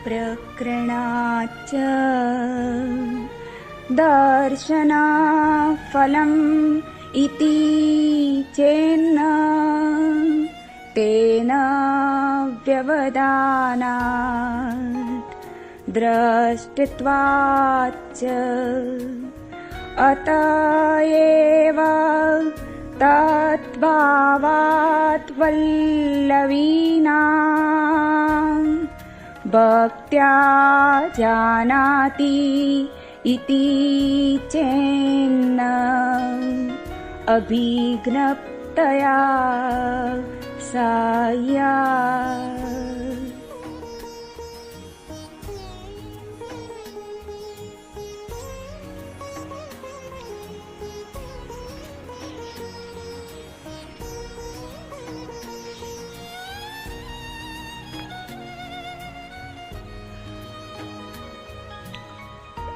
प्रकृणाच्च दर्शनाफलम् इति चेन्न तेन व्यवधानात् दृष्टत्वाच्च अत एव तद्भावात् वल्लवीनां भक्त्या जानाति इति चेन्न अभिज्ञप्तया साया।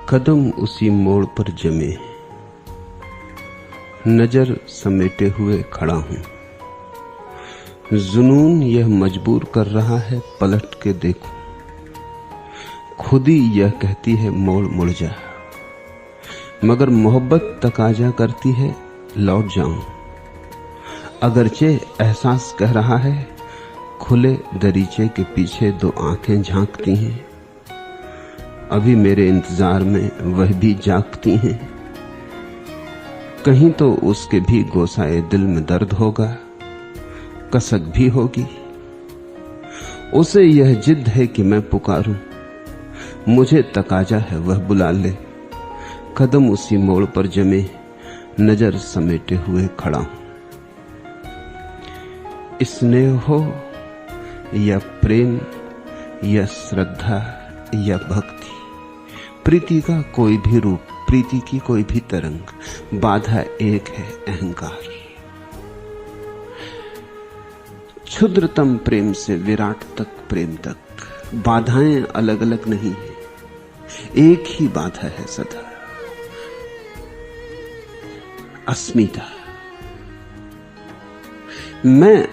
कदम उसी मोड़ पर जमे, नजर समेटे हुए खड़ा हूं। जुनून यह मजबूर कर रहा है पलट के देखूं, खुद ही यह कहती है मोड़ मुड़ जा, मगर मोहब्बत तकाजा करती है लौट जाऊं। अगरचे एहसास कह रहा है खुले दरीचे के पीछे दो आंखें झांकती हैं, अभी मेरे इंतजार में वह भी जागती हैं। कहीं तो उसके भी गोसाए दिल में दर्द होगा, कसक भी होगी। उसे यह जिद है कि मैं पुकारूं, मुझे तकाजा है वह बुला ले। कदम उसी मोड़ पर जमे, नजर समेटे हुए खड़ा हूं। स्नेह हो या प्रेम या श्रद्धा या भक्ति, प्रीति का कोई भी रूप, प्रीति की कोई भी तरंग, बाधा एक है अहंकार। क्षुद्रतम प्रेम से विराट तक प्रेम तक बाधाएं अलग अलग नहीं है, एक ही बाधा है सदा, अस्मिता। मैं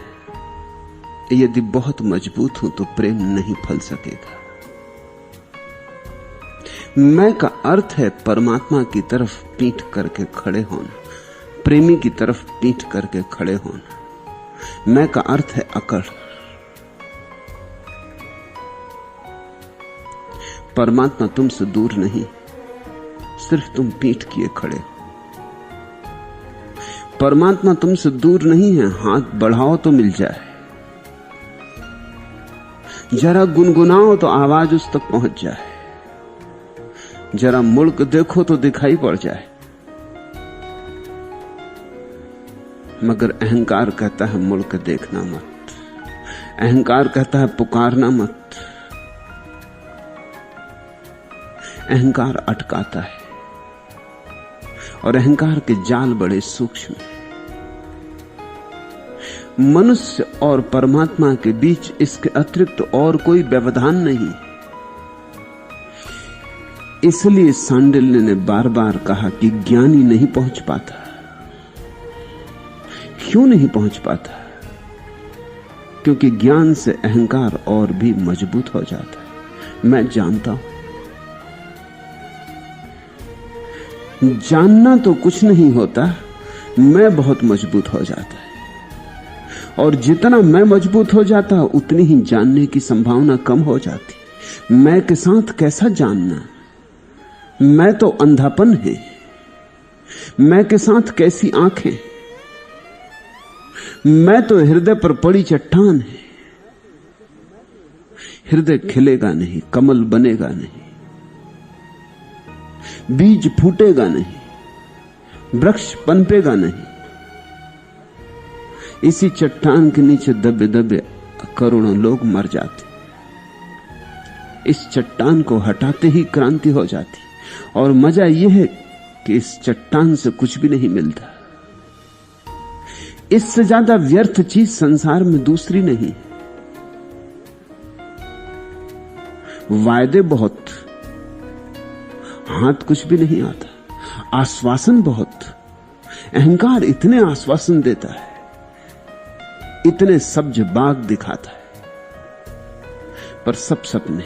यदि बहुत मजबूत हूं तो प्रेम नहीं फल सकेगा। मैं का अर्थ है परमात्मा की तरफ पीठ करके खड़े होना, प्रेमी की तरफ पीठ करके खड़े होना। मैं का अर्थ है अकड़। परमात्मा तुमसे दूर नहीं, सिर्फ तुम पीठ किए खड़े हो। परमात्मा तुमसे दूर नहीं है, हाथ बढ़ाओ तो मिल जाए, जरा गुनगुनाओ तो आवाज उस तक पहुंच जाए, जरा मुड़ के देखो तो दिखाई पड़ जाए। मगर अहंकार कहता है मुड़ के देखना मत, अहंकार कहता है पुकारना मत। अहंकार अटकाता है और अहंकार के जाल बड़े सूक्ष्म हैं। मनुष्य और परमात्मा के बीच इसके अतिरिक्त और कोई व्यवधान नहीं। इसलिए सांडिल्य ने बार बार कहा कि ज्ञानी नहीं पहुंच पाता। क्यों नहीं पहुंच पाता? क्योंकि ज्ञान से अहंकार और भी मजबूत हो जाता है। मैं जानता हूं, जानना तो कुछ नहीं होता, मैं बहुत मजबूत हो जाता है। और जितना मैं मजबूत हो जाता उतनी ही जानने की संभावना कम हो जाती। मैं के साथ कैसा जानना? मैं तो अंधापन है। मैं के साथ कैसी आंखें? मैं तो हृदय पर पड़ी चट्टान है। हृदय खिलेगा नहीं, कमल बनेगा नहीं, बीज फूटेगा नहीं, वृक्ष पनपेगा नहीं। इसी चट्टान के नीचे दबे दबे करोड़ों लोग मर जाते। इस चट्टान को हटाते ही क्रांति हो जाती। और मजा यह है कि इस चट्टान से कुछ भी नहीं मिलता। इससे ज्यादा व्यर्थ चीज संसार में दूसरी नहीं। वायदे बहुत, हाथ कुछ भी नहीं आता। आश्वासन बहुत, अहंकार इतने आश्वासन देता है, इतने सब्ज बाग दिखाता है, पर सब सपने,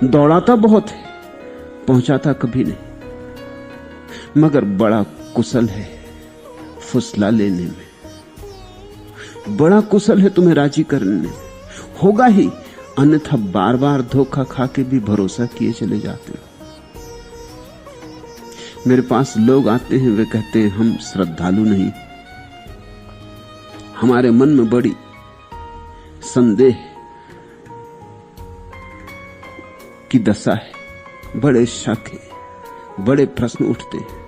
दौड़ाता बहुत है, पहुंचाता कभी नहीं, मगर बड़ा कुशल है फुसला लेने में, बड़ा कुशल है तुम्हें राजी करने में। होगा ही, अन्यथा बार बार धोखा खा के भी भरोसा किए चले जाते हो। मेरे पास लोग आते हैं, वे कहते हैं हम श्रद्धालु नहीं, हमारे मन में बड़ी संदेह की दशा है, बड़े शक है, बड़े प्रश्न उठते हैं।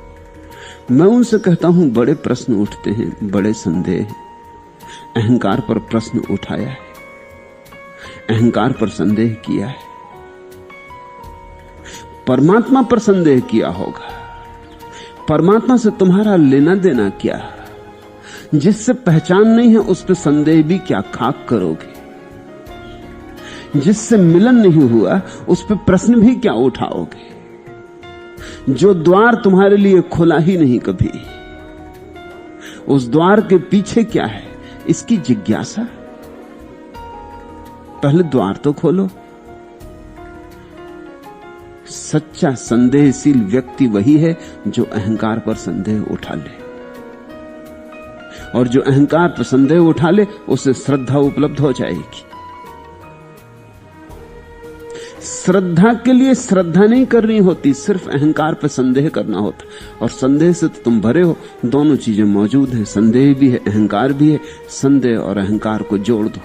मैं उनसे कहता हूं बड़े प्रश्न उठते हैं, बड़े संदेह हैं। अहंकार पर प्रश्न उठाया है, अहंकार पर संदेह किया है, परमात्मा पर संदेह किया होगा। परमात्मा से तुम्हारा लेना देना क्या? जिससे पहचान नहीं है उस पर संदेह भी क्या खाक करोगे? जिससे मिलन नहीं हुआ उस पर प्रश्न भी क्या उठाओगे? जो द्वार तुम्हारे लिए खुला ही नहीं कभी, उस द्वार के पीछे क्या है इसकी जिज्ञासा? पहले द्वार तो खोलो। सच्चा संदेहशील व्यक्ति वही है जो अहंकार पर संदेह उठा ले, और जो अहंकार पर संदेह उठा ले उसे श्रद्धा उपलब्ध हो जाएगी। श्रद्धा के लिए श्रद्धा नहीं करनी होती, सिर्फ अहंकार पर संदेह करना होता, और संदेह से तो तुम भरे हो। दोनों चीजें मौजूद हैं, संदेह भी है, अहंकार भी है। संदेह और अहंकार को जोड़ दो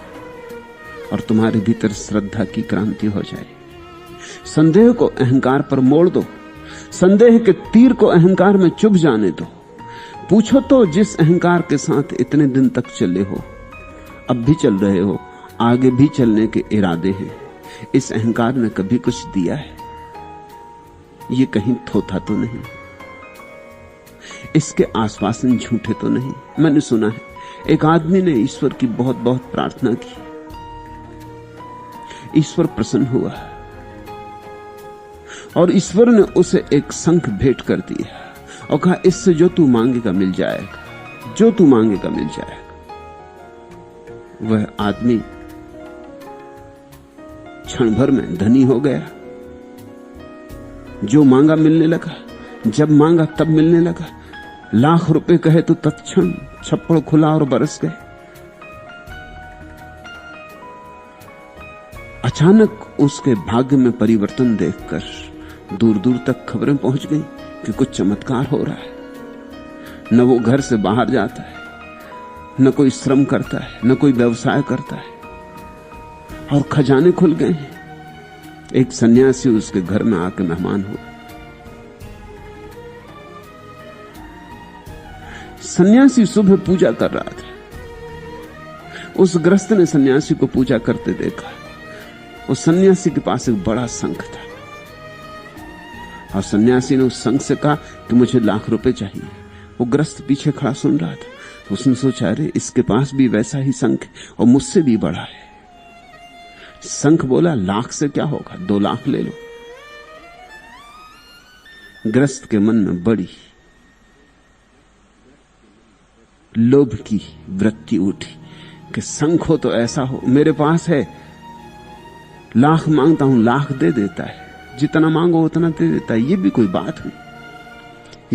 और तुम्हारे भीतर श्रद्धा की क्रांति हो जाए। संदेह को अहंकार पर मोड़ दो, संदेह के तीर को अहंकार में चुभ जाने दो। पूछो तो जिस अहंकार के साथ इतने दिन तक चले हो, अब भी चल रहे हो, आगे भी चलने के इरादे हैं, इस अहंकार ने कभी कुछ दिया है? ये कहीं थोथा तो नहीं? इसके आश्वासन झूठे तो नहीं? मैंने सुना है एक आदमी ने ईश्वर की बहुत बहुत प्रार्थना की, ईश्वर प्रसन्न हुआ और ईश्वर ने उसे एक शंख भेंट कर दिया और कहा इससे जो तू मांगेगा मिल जाएगा, जो तू मांगेगा मिल जाएगा। वह आदमी क्षण भर में धनी हो गया, जो मांगा मिलने लगा, जब मांगा तब मिलने लगा। लाख रुपए कहे तो तत्क्षण छप्पड़ खुला और बरस गए। अचानक उसके भाग्य में परिवर्तन देखकर दूर दूर तक खबरें पहुंच गई कि कुछ चमत्कार हो रहा है। न वो घर से बाहर जाता है, न कोई श्रम करता है, न कोई व्यवसाय करता है, और खजाने खुल गए हैं। एक सन्यासी उसके घर में आके मेहमान हुआ। सन्यासी सुबह पूजा कर रहा था। उस गृहस्थ ने सन्यासी को पूजा करते देखा। उस सन्यासी के पास एक बड़ा शंख था और सन्यासी ने उस शंख से कहा कि मुझे लाख रुपए चाहिए। वो गृहस्थ पीछे खड़ा सुन रहा था। तो उसने सोचा अरे इसके पास भी वैसा ही शंख है और मुझसे भी बड़ा है। शंख बोला लाख से क्या होगा, 2 लाख ले लो। गृहस्थ के मन में बड़ी लोभ की वृत्ति उठी कि शंख हो तो ऐसा हो, मेरे पास है, लाख मांगता हूं लाख दे देता है, जितना मांगो उतना दे देता है, ये भी कोई बात हुई।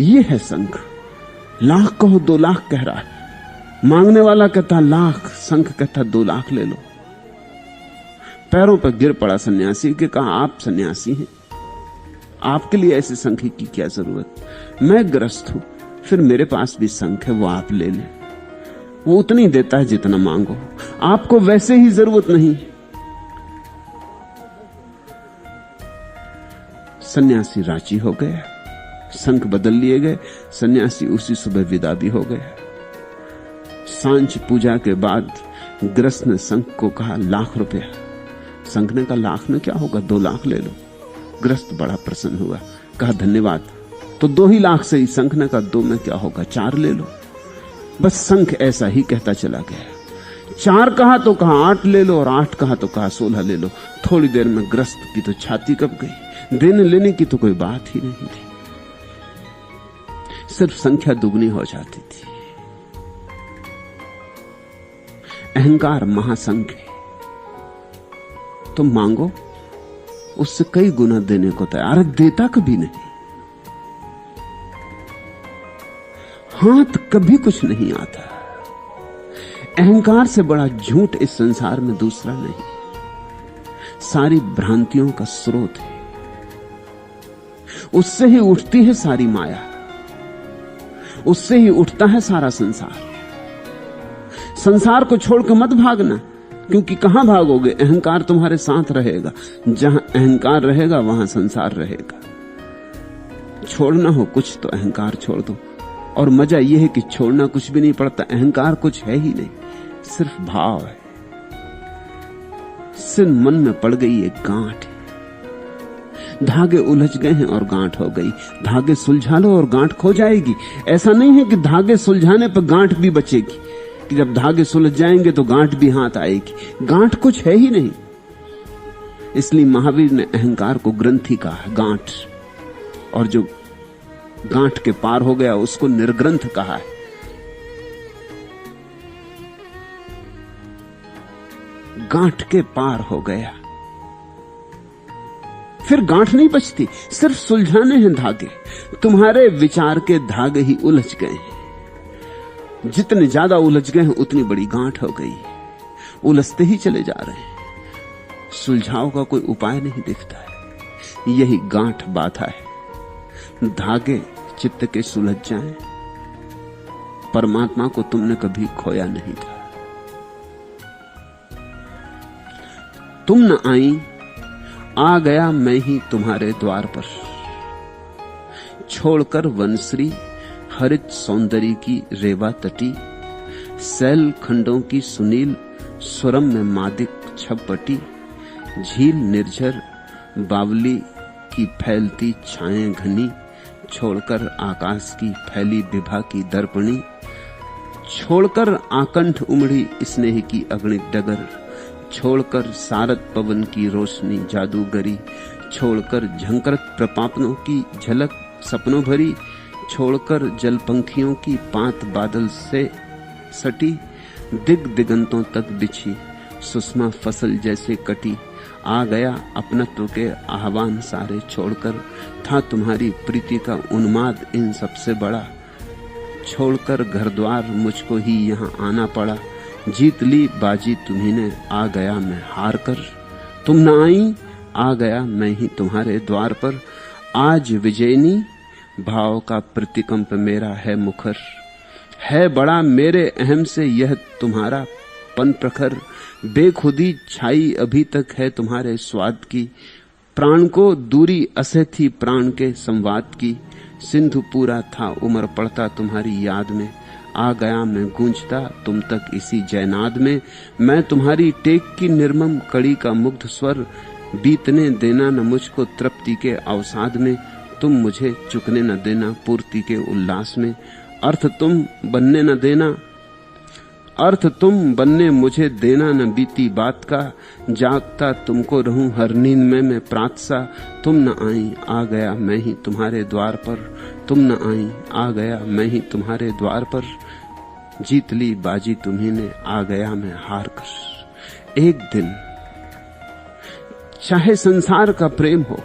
ये है शंख। लाख कहो 2 लाख कह रहा है। मांगने वाला कहता लाख, शंख कहता 2 लाख ले लो। पैरों पर गिर पड़ा सन्यासी के, कहा आप सन्यासी हैं, आपके लिए ऐसे शंख की क्या जरूरत? मैं गृहस्थ हूं, फिर मेरे पास भी शंख है, वो आप ले लें। वो उतनी देता है जितना मांगो, आपको वैसे ही जरूरत नहीं। सन्यासी राजी हो गया, शंख बदल लिए गए। सन्यासी उसी सुबह विदा भी हो गया। सांझ पूजा के बाद गृहस्थ ने शंख को कहा लाख रुपया। शंख ने कहा लाख में क्या होगा, 2 लाख ले लो। गृहस्थ बड़ा प्रसन्न हुआ, कहा धन्यवाद। तो 2 ही लाख से ही। शंख ने कहा 2 में क्या होगा, 4 ले लो। बस शंख ऐसा ही कहता चला गया। 4 कहा तो कहा 8 ले लो, और 8 कहा तो कहा 16 ले लो। थोड़ी देर में गृहस्थ की तो छाती कब गई। देने लेने की तो कोई बात ही नहीं थी, सिर्फ संख्या दुगनी हो जाती थी। अहंकार महासंख्य है। तुम मांगो, उससे कई गुना देने को तैयार है, देता कभी नहीं। हाथ कभी कुछ नहीं आता। अहंकार से बड़ा झूठ इस संसार में दूसरा नहीं। सारी भ्रांतियों का स्रोत है, उससे ही उठती है सारी माया, उससे ही उठता है सारा संसार। संसार को छोड़कर मत भागना, क्योंकि कहां भागोगे? अहंकार तुम्हारे साथ रहेगा। जहां अहंकार रहेगा वहां संसार रहेगा। छोड़ना हो कुछ तो अहंकार छोड़ दो। और मजा यह है कि छोड़ना कुछ भी नहीं पड़ता। अहंकार कुछ है ही नहीं, सिर्फ भाव है। सिर्फ मन में पड़ गई एक गांठ है। धागे उलझ गए हैं और गांठ हो गई। धागे सुलझा लो और गांठ खो जाएगी। ऐसा नहीं है कि धागे सुलझाने पर गांठ भी बचेगी, कि जब धागे सुलझ जाएंगे तो गांठ भी हाथ आएगी। गांठ कुछ है ही नहीं। इसलिए महावीर ने अहंकार को ग्रंथि कहा, गांठ। और जो गांठ के पार हो गया उसको निर्ग्रंथ कहा है। गांठ के पार हो गया, फिर गांठ नहीं बचती, सिर्फ सुलझाने हैं धागे। तुम्हारे विचार के धागे ही उलझ गए हैं। जितने ज्यादा उलझ गए हैं उतनी बड़ी गांठ हो गई। उलझते ही चले जा रहे हैं, सुलझाव का कोई उपाय नहीं दिखता है। यही गांठ बाधा है। धागे चित्त के सुलझ जाएं, परमात्मा को तुमने कभी खोया नहीं था। तुम न आई, आ गया मैं ही तुम्हारे द्वार पर। छोड़कर वनश्री हरित सौंदर्य की रेवा तटी, सैल खंडों की सुनील सुरम में मादिक छपटी, झील निर्झर बावली की फैलती छाएं घनी, छोड़कर आकाश की फैली विभा की दर्पणी, छोड़कर आकंठ उमड़ी स्नेह की अगणित डगर, छोड़कर सारद पवन की रोशनी जादूगरी, छोड़कर झंकरत प्रपापनों की झलक सपनों भरी, छोड़कर जलपंखियों की पात बादल से सटी, दिग दिगंतों तक बिछी सुषमा फसल जैसे कटी, आ गया अपनत्व के आह्वान सारे छोड़कर, था तुम्हारी प्रीति का उन्माद इन सबसे बड़ा, छोड़कर घर द्वार मुझको ही यहाँ आना पड़ा, जीत ली बाजी तुम्ही ने आ गया मैं हार कर, तुम न आई आ गया मैं ही तुम्हारे द्वार पर, आज विजयनी भाव का प्रतिकंप मेरा है मुखर, है बड़ा मेरे अहम से यह तुम्हारा पन प्रखर, बेखुदी छाई अभी तक है तुम्हारे स्वाद की, प्राण को दूरी असह थी प्राण के संवाद की, सिंधु पूरा था उमर पड़ता तुम्हारी याद में, आ गया मैं गूंजता तुम तक इसी जयनाद में, मैं तुम्हारी टेक की निर्मम कड़ी का मुग्ध स्वर, बीतने देना न मुझको तृप्ति के अवसाद में, तुम मुझे चुकने न देना पूर्ति के उल्लास में, अर्थ तुम बनने न देना, अर्थ तुम बनने मुझे देना न बीती बात का, जागता तुमको रहूं हर नींद में मैं प्रात सा, तुम न आई आ गया मैं ही तुम्हारे द्वार पर, तुम न आई आ गया मैं ही तुम्हारे द्वार पर, जीत ली बाजी तुम्ही ने आ गया मैं हार कर। एक दिन चाहे संसार का प्रेम हो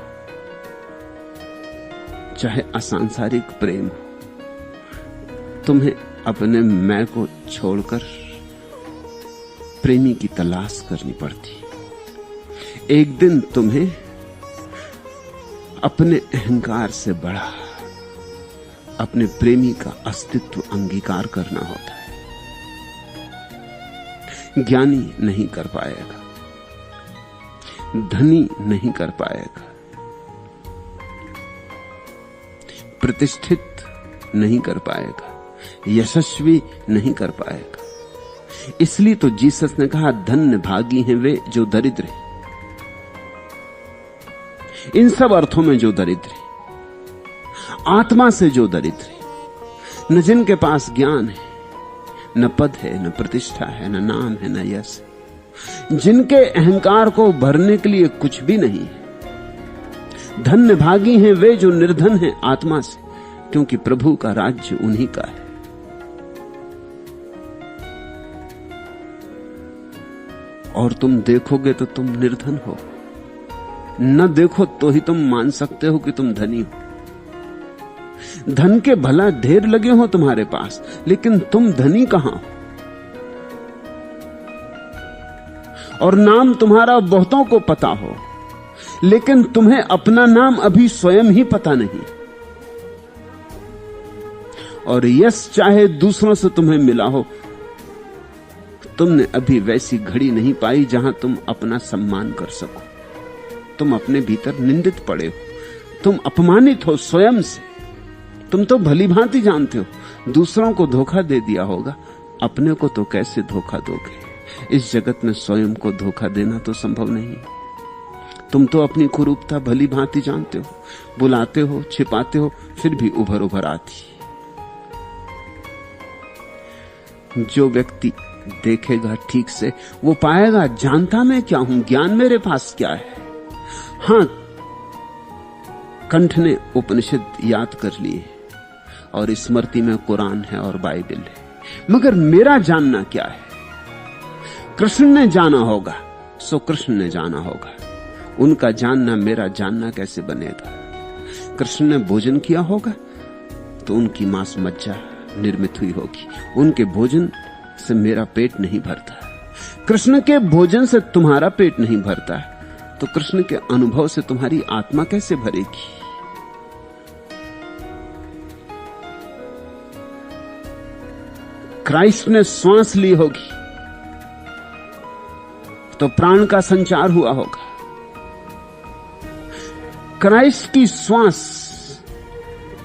चाहे असंसारिक प्रेम हो, तुम्हें अपने मैं को छोड़कर प्रेमी की तलाश करनी पड़ती। एक दिन तुम्हें अपने अहंकार से बड़ा अपने प्रेमी का अस्तित्व अंगीकार करना होता है। ज्ञानी नहीं कर पाएगा, धनी नहीं कर पाएगा, प्रतिष्ठित नहीं कर पाएगा, यशस्वी नहीं कर पाएगा। इसलिए तो जीसस ने कहा धन्य भागी हैं वे जो दरिद्र हैं। इन सब अर्थों में जो दरिद्र है, आत्मा से जो दरिद्र है, न जिनके पास ज्ञान है, न पद है, न प्रतिष्ठा है, न नाम है, न यश है, जिनके अहंकार को भरने के लिए कुछ भी नहीं है। धन्य भागी हैं वे जो निर्धन हैं आत्मा से, क्योंकि प्रभु का राज्य उन्हीं का है। और तुम देखोगे तो तुम निर्धन हो, न देखो तो ही तुम मान सकते हो कि तुम धनी हो। धन के भला ढेर लगे हो तुम्हारे पास, लेकिन तुम धनी कहां हो? और नाम तुम्हारा बहुतों को पता हो, लेकिन तुम्हें अपना नाम अभी स्वयं ही पता नहीं। और यश चाहे दूसरों से तुम्हें मिला हो, तुमने अभी वैसी घड़ी नहीं पाई जहां तुम अपना सम्मान कर सको। तुम अपने भीतर निंदित पड़े हो, तुम अपमानित हो स्वयं से। तुम तो भली भांति जानते हो दूसरों को धोखा दे दिया होगा, अपने को तो कैसे धोखा दोगे? इस जगत में स्वयं को धोखा देना तो संभव नहीं। तुम तो अपनी कुरूपता भली भांति जानते हो, बुलाते हो, छिपाते हो, फिर भी उभर उभर आती। जो व्यक्ति देखेगा ठीक से, वो पाएगा जानता मैं क्या हूं, ज्ञान मेरे पास क्या है। हां, कंठ ने उपनिषद याद कर लिए और स्मृति में कुरान है और बाइबल है, मगर मेरा जानना क्या है? कृष्ण ने जाना होगा सो कृष्ण ने जाना होगा। उनका जानना मेरा जानना कैसे बनेगा? कृष्ण ने भोजन किया होगा तो उनकी मांस मज्जा निर्मित हुई होगी। उनके भोजन से मेरा पेट नहीं भरता। कृष्ण के भोजन से तुम्हारा पेट नहीं भरता, तो कृष्ण के अनुभव से तुम्हारी आत्मा कैसे भरेगी? क्राइस्ट ने श्वास ली होगी तो प्राण का संचार हुआ होगा। क्राइस्ट की श्वास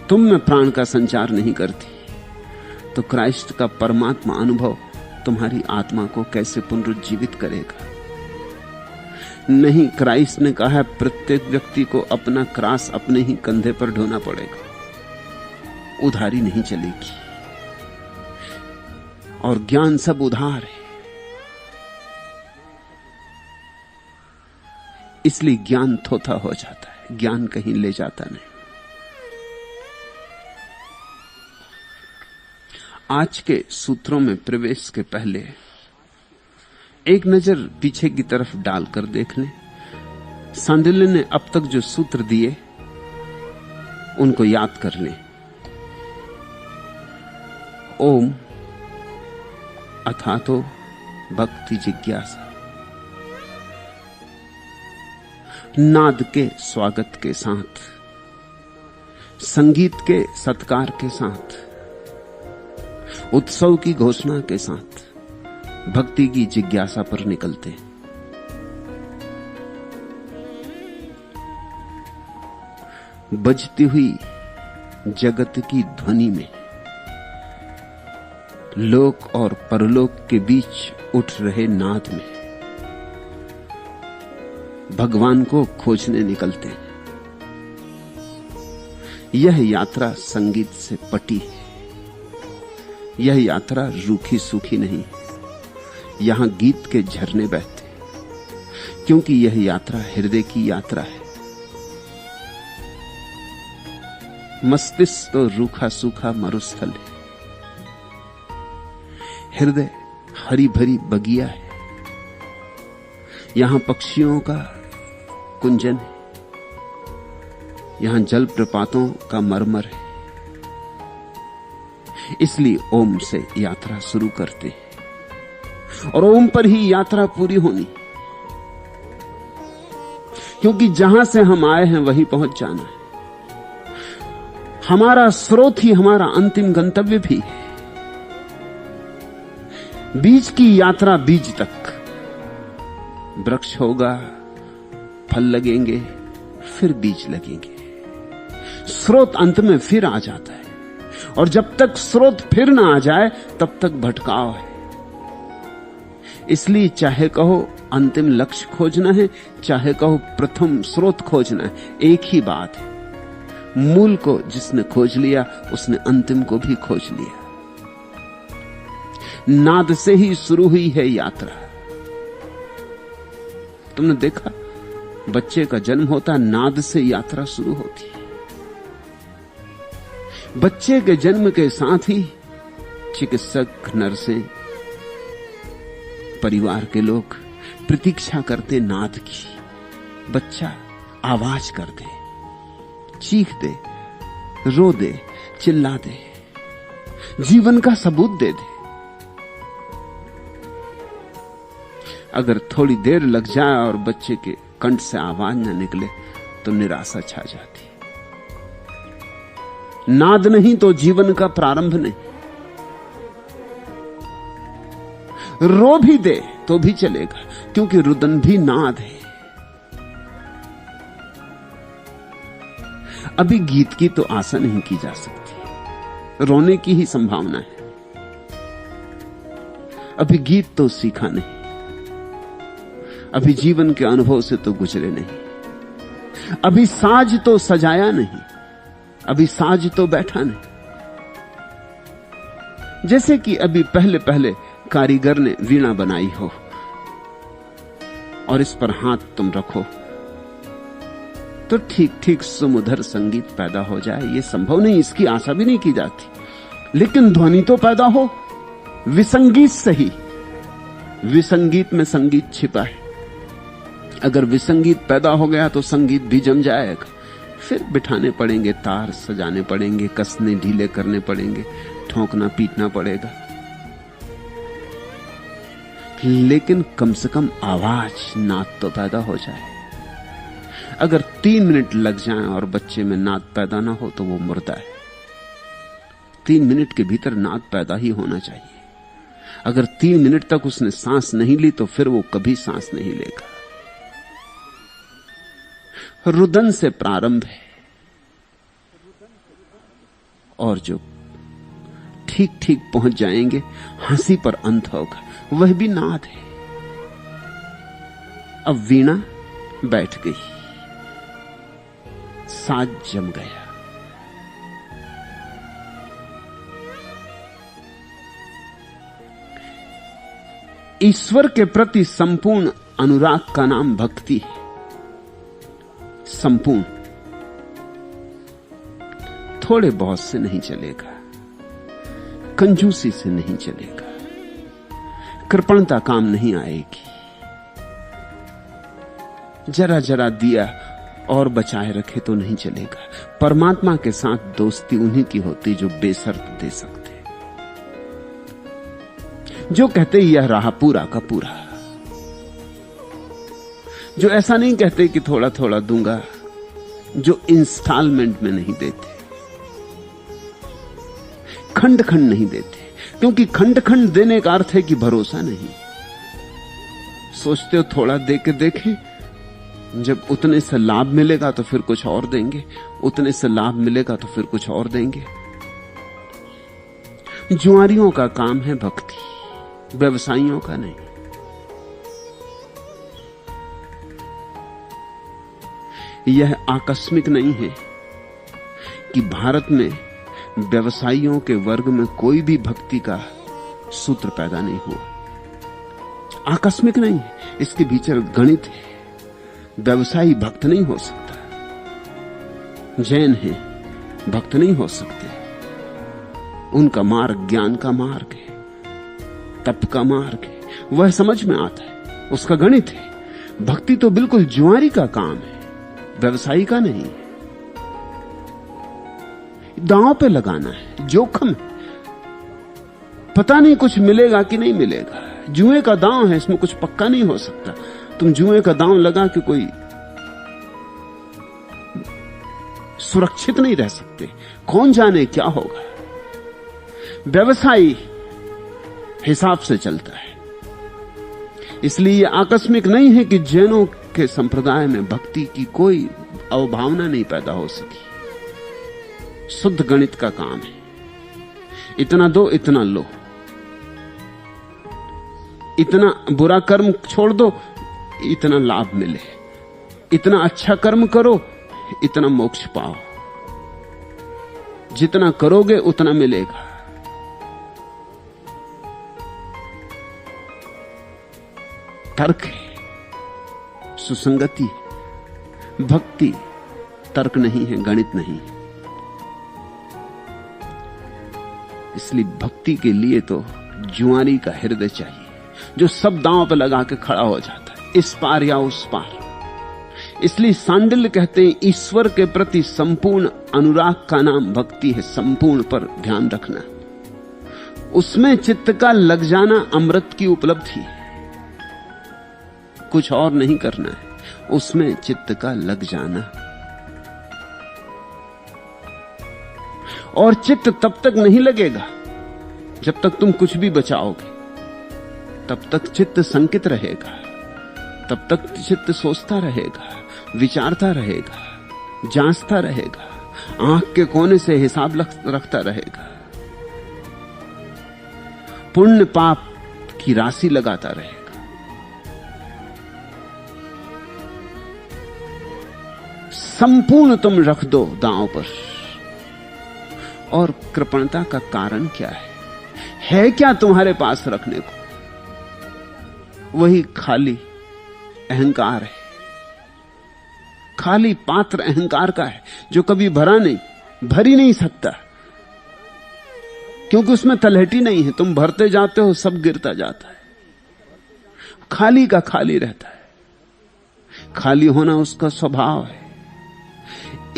तुम में प्राण का संचार नहीं करती, तो क्राइस्ट का परमात्मा अनुभव तुम्हारी आत्मा को कैसे पुनरुज्जीवित करेगा? नहीं, क्राइस्ट ने कहा है प्रत्येक व्यक्ति को अपना क्रास अपने ही कंधे पर ढोना पड़ेगा, उधारी नहीं चलेगी। और ज्ञान सब उधार है, इसलिए ज्ञान थोथा हो जाता है, ज्ञान कहीं ले जाता नहीं। आज के सूत्रों में प्रवेश के पहले एक नजर पीछे की तरफ डालकर देख लें। सांडिल्य ने अब तक जो सूत्र दिए उनको याद कर लें। ओम अथातो भक्ति जिज्ञासा, नाद के स्वागत के साथ, संगीत के सत्कार के साथ, उत्सव की घोषणा के साथ भक्ति की जिज्ञासा पर निकलते। बजती हुई जगत की ध्वनि में लोक और परलोक के बीच उठ रहे नाद में भगवान को खोजने निकलते। यह यात्रा संगीत से पटी है। यह यात्रा रूखी सूखी नहीं, यहां गीत के झरने बहते, क्योंकि यह यात्रा हृदय की यात्रा है। मस्तिष्क तो रूखा सूखा मरुस्थल है, हृदय हरी भरी बगिया है। यहां पक्षियों का कुंजन है, यहां जल प्रपातों का मरमर है। इसलिए ओम से यात्रा शुरू करते हैं और ओम पर ही यात्रा पूरी होनी, क्योंकि जहां से हम आए हैं वहीं पहुंच जाना है। हमारा स्रोत ही हमारा अंतिम गंतव्य भी है। बीज की यात्रा बीज तक, वृक्ष होगा, फल लगेंगे, फिर बीज लगेंगे, स्रोत अंत में फिर आ जाता है। और जब तक स्रोत फिर ना आ जाए तब तक भटकाव है। इसलिए चाहे कहो अंतिम लक्ष्य खोजना है, चाहे कहो प्रथम स्रोत खोजना है, एक ही बात है। मूल को जिसने खोज लिया उसने अंतिम को भी खोज लिया। नाद से ही शुरू हुई है यात्रा। तुमने देखा, बच्चे का जन्म होता, नाद से यात्रा शुरू होती है। बच्चे के जन्म के साथ ही चिकित्सक, नर्सें, परिवार के लोग प्रतीक्षा करते नाद की। बच्चा आवाज कर दे, चीख दे, रो दे, चिल्ला दे, जीवन का सबूत दे दे। अगर थोड़ी देर लग जाए और बच्चे के कंठ से आवाज न निकले तो निराशा छा जाती। नाद नहीं तो जीवन का प्रारंभ नहीं। रो भी दे तो भी चलेगा, क्योंकि रुदन भी नाद है। अभी गीत की तो आशा नहीं की जा सकती, रोने की ही संभावना है। अभी गीत तो सीखा नहीं, अभी जीवन के अनुभव से तो गुजरे नहीं, अभी साज तो सजाया नहीं, अभी साज तो बैठा नहीं। जैसे कि अभी पहले पहले कारीगर ने वीणा बनाई हो और इस पर हाथ तुम रखो तो ठीक ठीक सुमधुर संगीत पैदा हो जाए, यह संभव नहीं, इसकी आशा भी नहीं की जाती। लेकिन ध्वनि तो पैदा हो, विसंगीत सही, विसंगीत में संगीत छिपा है। अगर विसंगीत पैदा हो गया तो संगीत भी जम जाएगा। फिर बिठाने पड़ेंगे तार, सजाने पड़ेंगे, कसने ढीले करने पड़ेंगे, ठोंकना पीटना पड़ेगा। लेकिन कम से कम आवाज, नाद तो पैदा हो जाए। अगर 3 मिनट लग जाएं और बच्चे में नाद पैदा ना हो तो वो मुर्दा है। 3 मिनट के भीतर नाद पैदा ही होना चाहिए। अगर 3 मिनट तक उसने सांस नहीं ली तो फिर वो कभी सांस नहीं लेगा। रुदन से प्रारंभ है और जो ठीक ठीक पहुंच जाएंगे हंसी पर अंत होगा, वह भी नाद है। अब वीणा बैठ गई, साज जम गया। ईश्वर के प्रति संपूर्ण अनुराग का नाम भक्ति है। संपूर्ण, थोड़े बहुत से नहीं चलेगा, कंजूसी से नहीं चलेगा, कृपणता काम नहीं आएगी। जरा जरा दिया और बचाए रखे तो नहीं चलेगा। परमात्मा के साथ दोस्ती उन्हीं की होती जो बेशर्त दे सकते, जो कहते यह रहा पूरा का पूरा, जो ऐसा नहीं कहते कि थोड़ा थोड़ा दूंगा, जो इंस्टॉलमेंट में नहीं देते, खंड खंड नहीं देते, क्योंकि खंड खंड देने का अर्थ है कि भरोसा नहीं। सोचते हो थोड़ा दे के देखें, जब उतने से लाभ मिलेगा तो फिर कुछ और देंगे, उतने से लाभ मिलेगा तो फिर कुछ और देंगे। जुआरियों का काम है भक्ति, व्यवसायियों का नहीं। यह आकस्मिक नहीं है कि भारत में व्यवसायियों के वर्ग में कोई भी भक्ति का सूत्र पैदा नहीं हुआ। आकस्मिक नहीं है, इसके भीतर गणित है। व्यवसायी भक्त नहीं हो सकता, जैन है भक्त नहीं हो सकते। उनका मार्ग ज्ञान का मार्ग है, तप का मार्ग है, वह समझ में आता है, उसका गणित है। भक्ति तो बिल्कुल जुआरी का काम है, व्यवसायी का नहीं। दांव पे लगाना है, जोखम है, पता नहीं कुछ मिलेगा कि नहीं मिलेगा। जुए का दांव है, इसमें कुछ पक्का नहीं हो सकता। तुम जुए का दांव लगा के कोई सुरक्षित नहीं रह सकते, कौन जाने क्या होगा। व्यवसायी हिसाब से चलता है। इसलिए यह आकस्मिक नहीं है कि जैनों के संप्रदाय में भक्ति की कोई अवभावना नहीं पैदा हो सकी। शुद्ध गणित का काम है, इतना दो इतना लो, इतना बुरा कर्म छोड़ दो इतना लाभ मिले, इतना अच्छा कर्म करो इतना मोक्ष पाओ, जितना करोगे उतना मिलेगा। तर्क है, सुसंगति है। भक्ति तर्क नहीं है, गणित नहीं है। इसलिए भक्ति के लिए तो जुआरी का हृदय चाहिए, जो सब दांव पर लगा के खड़ा हो जाता है, इस पार या उस पार। इसलिए सांडिल्य कहते हैं ईश्वर के प्रति संपूर्ण अनुराग का नाम भक्ति है। संपूर्ण पर ध्यान रखना, उसमें चित्त का लग जाना अमृत की उपलब्धि है। कुछ और नहीं करना है, उसमें चित्त का लग जाना। और चित्त तब तक नहीं लगेगा जब तक तुम कुछ भी बचाओगे। तब तक चित्त संकित रहेगा, तब तक चित्त सोचता रहेगा, विचारता रहेगा, जांचता रहेगा, आंख के कोने से हिसाब रखता रहेगा, पुण्य पाप की राशि लगाता रहेगा। संपूर्ण तुम रख दो दांव पर। और कृपणता का कारण क्या है क्या तुम्हारे पास रखने को? वही खाली अहंकार है। खाली पात्र अहंकार का है जो कभी भर ही नहीं सकता, क्योंकि उसमें तलहटी नहीं है। तुम भरते जाते हो, सब गिरता जाता है। खाली का खाली रहता है। खाली होना उसका स्वभाव है।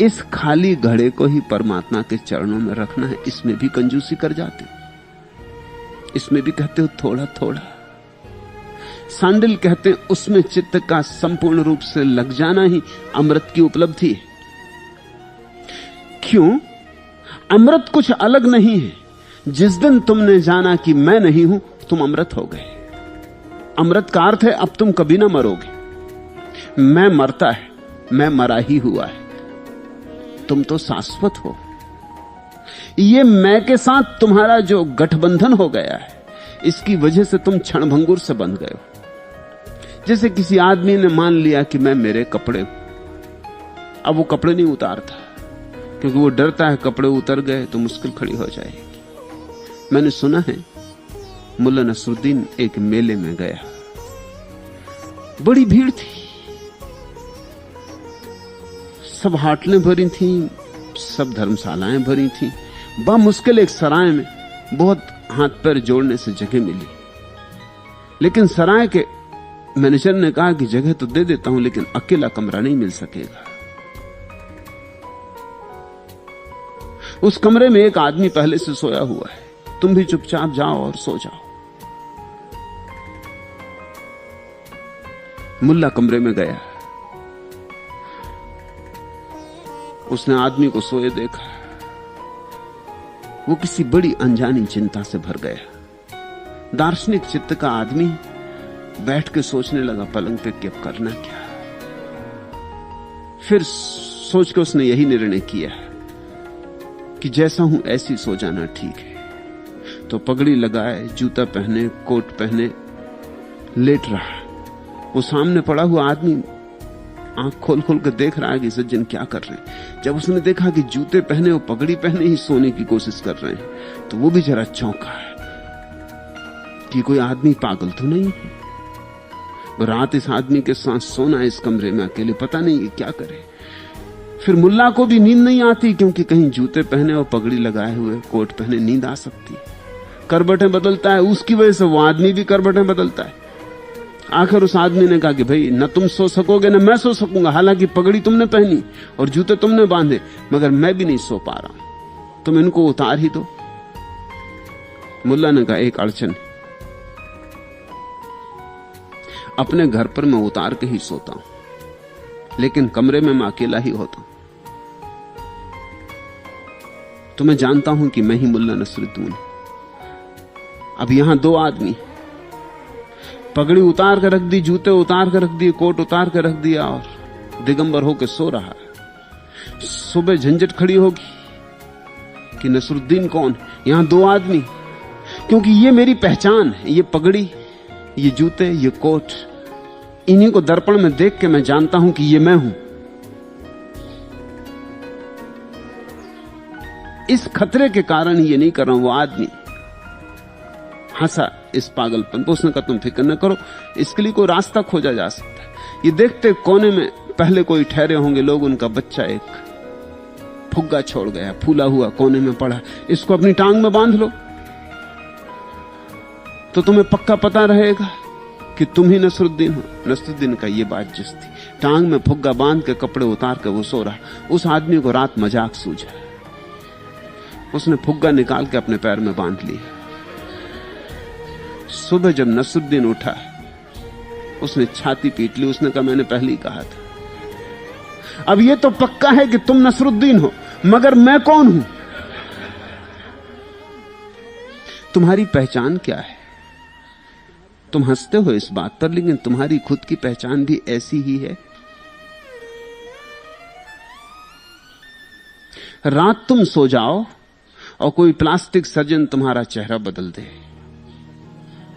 इस खाली घड़े को ही परमात्मा के चरणों में रखना है। इसमें भी कंजूसी कर जाते हो, इसमें भी कहते हो थोड़ा थोड़ा। सांडिल कहते हैं उसमें चित्त का संपूर्ण रूप से लग जाना ही अमृत की उपलब्धि है। क्यों? अमृत कुछ अलग नहीं है। जिस दिन तुमने जाना कि मैं नहीं हूं, तुम अमृत हो गए। अमृत का अर्थ है अब तुम कभी ना मरोगे। मैं मरता है, मैं मरा ही हुआ है, तुम तो शाश्वत हो। ये मैं के साथ तुम्हारा जो गठबंधन हो गया है, इसकी वजह से तुम क्षणभंगुर से बंध गए हो। जैसे किसी आदमी ने मान लिया कि मैं मेरे कपड़े, अब वो कपड़े नहीं उतारता क्योंकि वो डरता है कपड़े उतर गए तो मुश्किल खड़ी हो जाएगी। मैंने सुना है मुल्ला नसरुद्दीन एक मेले में गया, बड़ी भीड़ थी, सब हाटलें भरी थी, सब धर्मशालाएं भरी थी। बा मुश्किल एक सराय में बहुत हाथ पैर जोड़ने से जगह मिली, लेकिन सराय के मैनेजर ने कहा कि जगह तो दे देता हूं, लेकिन अकेला कमरा नहीं मिल सकेगा। उस कमरे में एक आदमी पहले से सोया हुआ है, तुम भी चुपचाप जाओ और सो जाओ। मुल्ला कमरे में गया, उसने आदमी को सोए देखा। वो किसी बड़ी अनजानी चिंता से भर गया। दार्शनिक चित्त का आदमी बैठ के सोचने लगा पलंग पे कि अब करना क्या। फिर सोच के उसने यही निर्णय किया कि जैसा हूं ऐसी सो जाना ठीक है। तो पगड़ी लगाए, जूता पहने, कोट पहने लेट रहा। वो सामने पड़ा हुआ आदमी आंख खोल खोल कर देख रहा है कि सज्जन क्या कर रहे हैं। जब उसने देखा कि जूते पहने और पगड़ी पहने ही सोने की कोशिश कर रहे हैं, तो वो भी जरा चौंका है कि कोई आदमी पागल तो नहीं है। रात इस आदमी के साथ सोना इस कमरे में अकेले, पता नहीं ये क्या करे। फिर मुल्ला को भी नींद नहीं आती, क्योंकि कहीं जूते पहने और पगड़ी लगाए हुए कोट पहने नींद आ सकती। करबटें बदलता है, उसकी वजह से वो आदमी भी करबटें बदलता है। आखिर उस आदमी ने कहा कि भाई न तुम सो सकोगे न मैं सो सकूंगा, हालांकि पगड़ी तुमने पहनी और जूते तुमने बांधे, मगर मैं भी नहीं सो पा रहा, तुम इनको उतार ही दो। मुल्ला ने कहा एक अड़चन, अपने घर पर मैं उतार के ही सोता हूं, लेकिन कमरे में मैं अकेला ही होता हूं। तो मैं जानता हूं कि मैं ही मुल्ला नसरुद्दीन। अब यहां दो आदमी, पगड़ी उतार कर रख दी, जूते उतार कर रख दिए, कोट उतार कर रख दिया और दिगंबर होकर सो रहा है। सुबह झंझट खड़ी होगी कि नसरुद्दीन कौन? यहां दो आदमी, क्योंकि ये मेरी पहचान है। ये पगड़ी, ये जूते, ये कोट, इन्हीं को दर्पण में देख के मैं जानता हूं कि ये मैं हूं। इस खतरे के कारण ये नहीं कर रहा हूं। वो आदमी हंसा इस पागलपन को। उसने कहा तुम फिक्र न करो, इसके लिए कोई रास्ता खोजा जा सकता है। ये देखते कोने में पहले कोई ठहरे होंगे लोग, उनका बच्चा एक फुग्गा छोड़ गया, फूला हुआ कोने में पड़ा, इसको अपनी टांग में बांध लो तो तुम्हें पक्का पता रहेगा कि तुम ही नसरुद्दीन हो। नसरुद्दीन का ये बात जिस थी, टांग में फुग्गा बांध के कपड़े उतार के वो सो रहा। उस आदमी को रात मजाक सूझा, उसने फुग्गा निकाल के अपने पैर में बांध लिया। सुबह जब नसरुद्दीन उठा, उसने छाती पीट ली। उसने कहा मैंने पहले ही कहा था। अब ये तो पक्का है कि तुम नसरुद्दीन हो, मगर मैं कौन हूं? तुम्हारी पहचान क्या है? तुम हंसते हो इस बात पर, लेकिन तुम्हारी खुद की पहचान भी ऐसी ही है। रात तुम सो जाओ और कोई प्लास्टिक सर्जन तुम्हारा चेहरा बदल दे,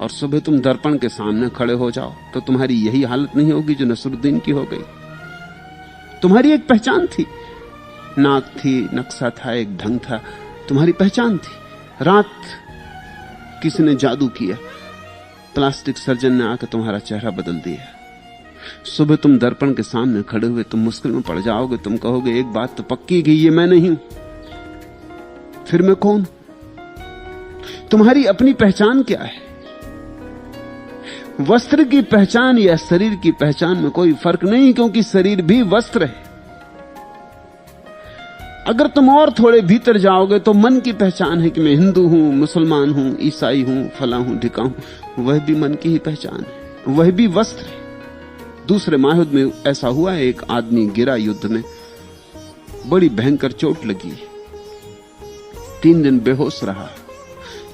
और सुबह तुम दर्पण के सामने खड़े हो जाओ, तो तुम्हारी यही हालत नहीं होगी जो नसरुद्दीन की हो गई। तुम्हारी एक पहचान थी, नाक थी, नक्शा था, एक ढंग था, तुम्हारी पहचान थी। रात किसी ने जादू किया, प्लास्टिक सर्जन ने आकर तुम्हारा चेहरा बदल दिया। सुबह तुम दर्पण के सामने खड़े हुए तुम मुश्किल में पड़ जाओगे। तुम कहोगे एक बात तो पक्की कि ये मैं नहीं हूं, फिर मैं कौन? तुम्हारी अपनी पहचान क्या है? वस्त्र की पहचान या शरीर की पहचान में कोई फर्क नहीं, क्योंकि शरीर भी वस्त्र है। अगर तुम और थोड़े भीतर जाओगे तो मन की पहचान है कि मैं हिंदू हूं, मुसलमान हूं, ईसाई हूं, फला हूं, ढिका हूं। वह भी मन की ही पहचान है, वह भी वस्त्र है। दूसरे महायुद्ध में ऐसा हुआ, एक आदमी गिरा युद्ध में, बड़ी भयंकर चोट लगी, 3 दिन बेहोश रहा।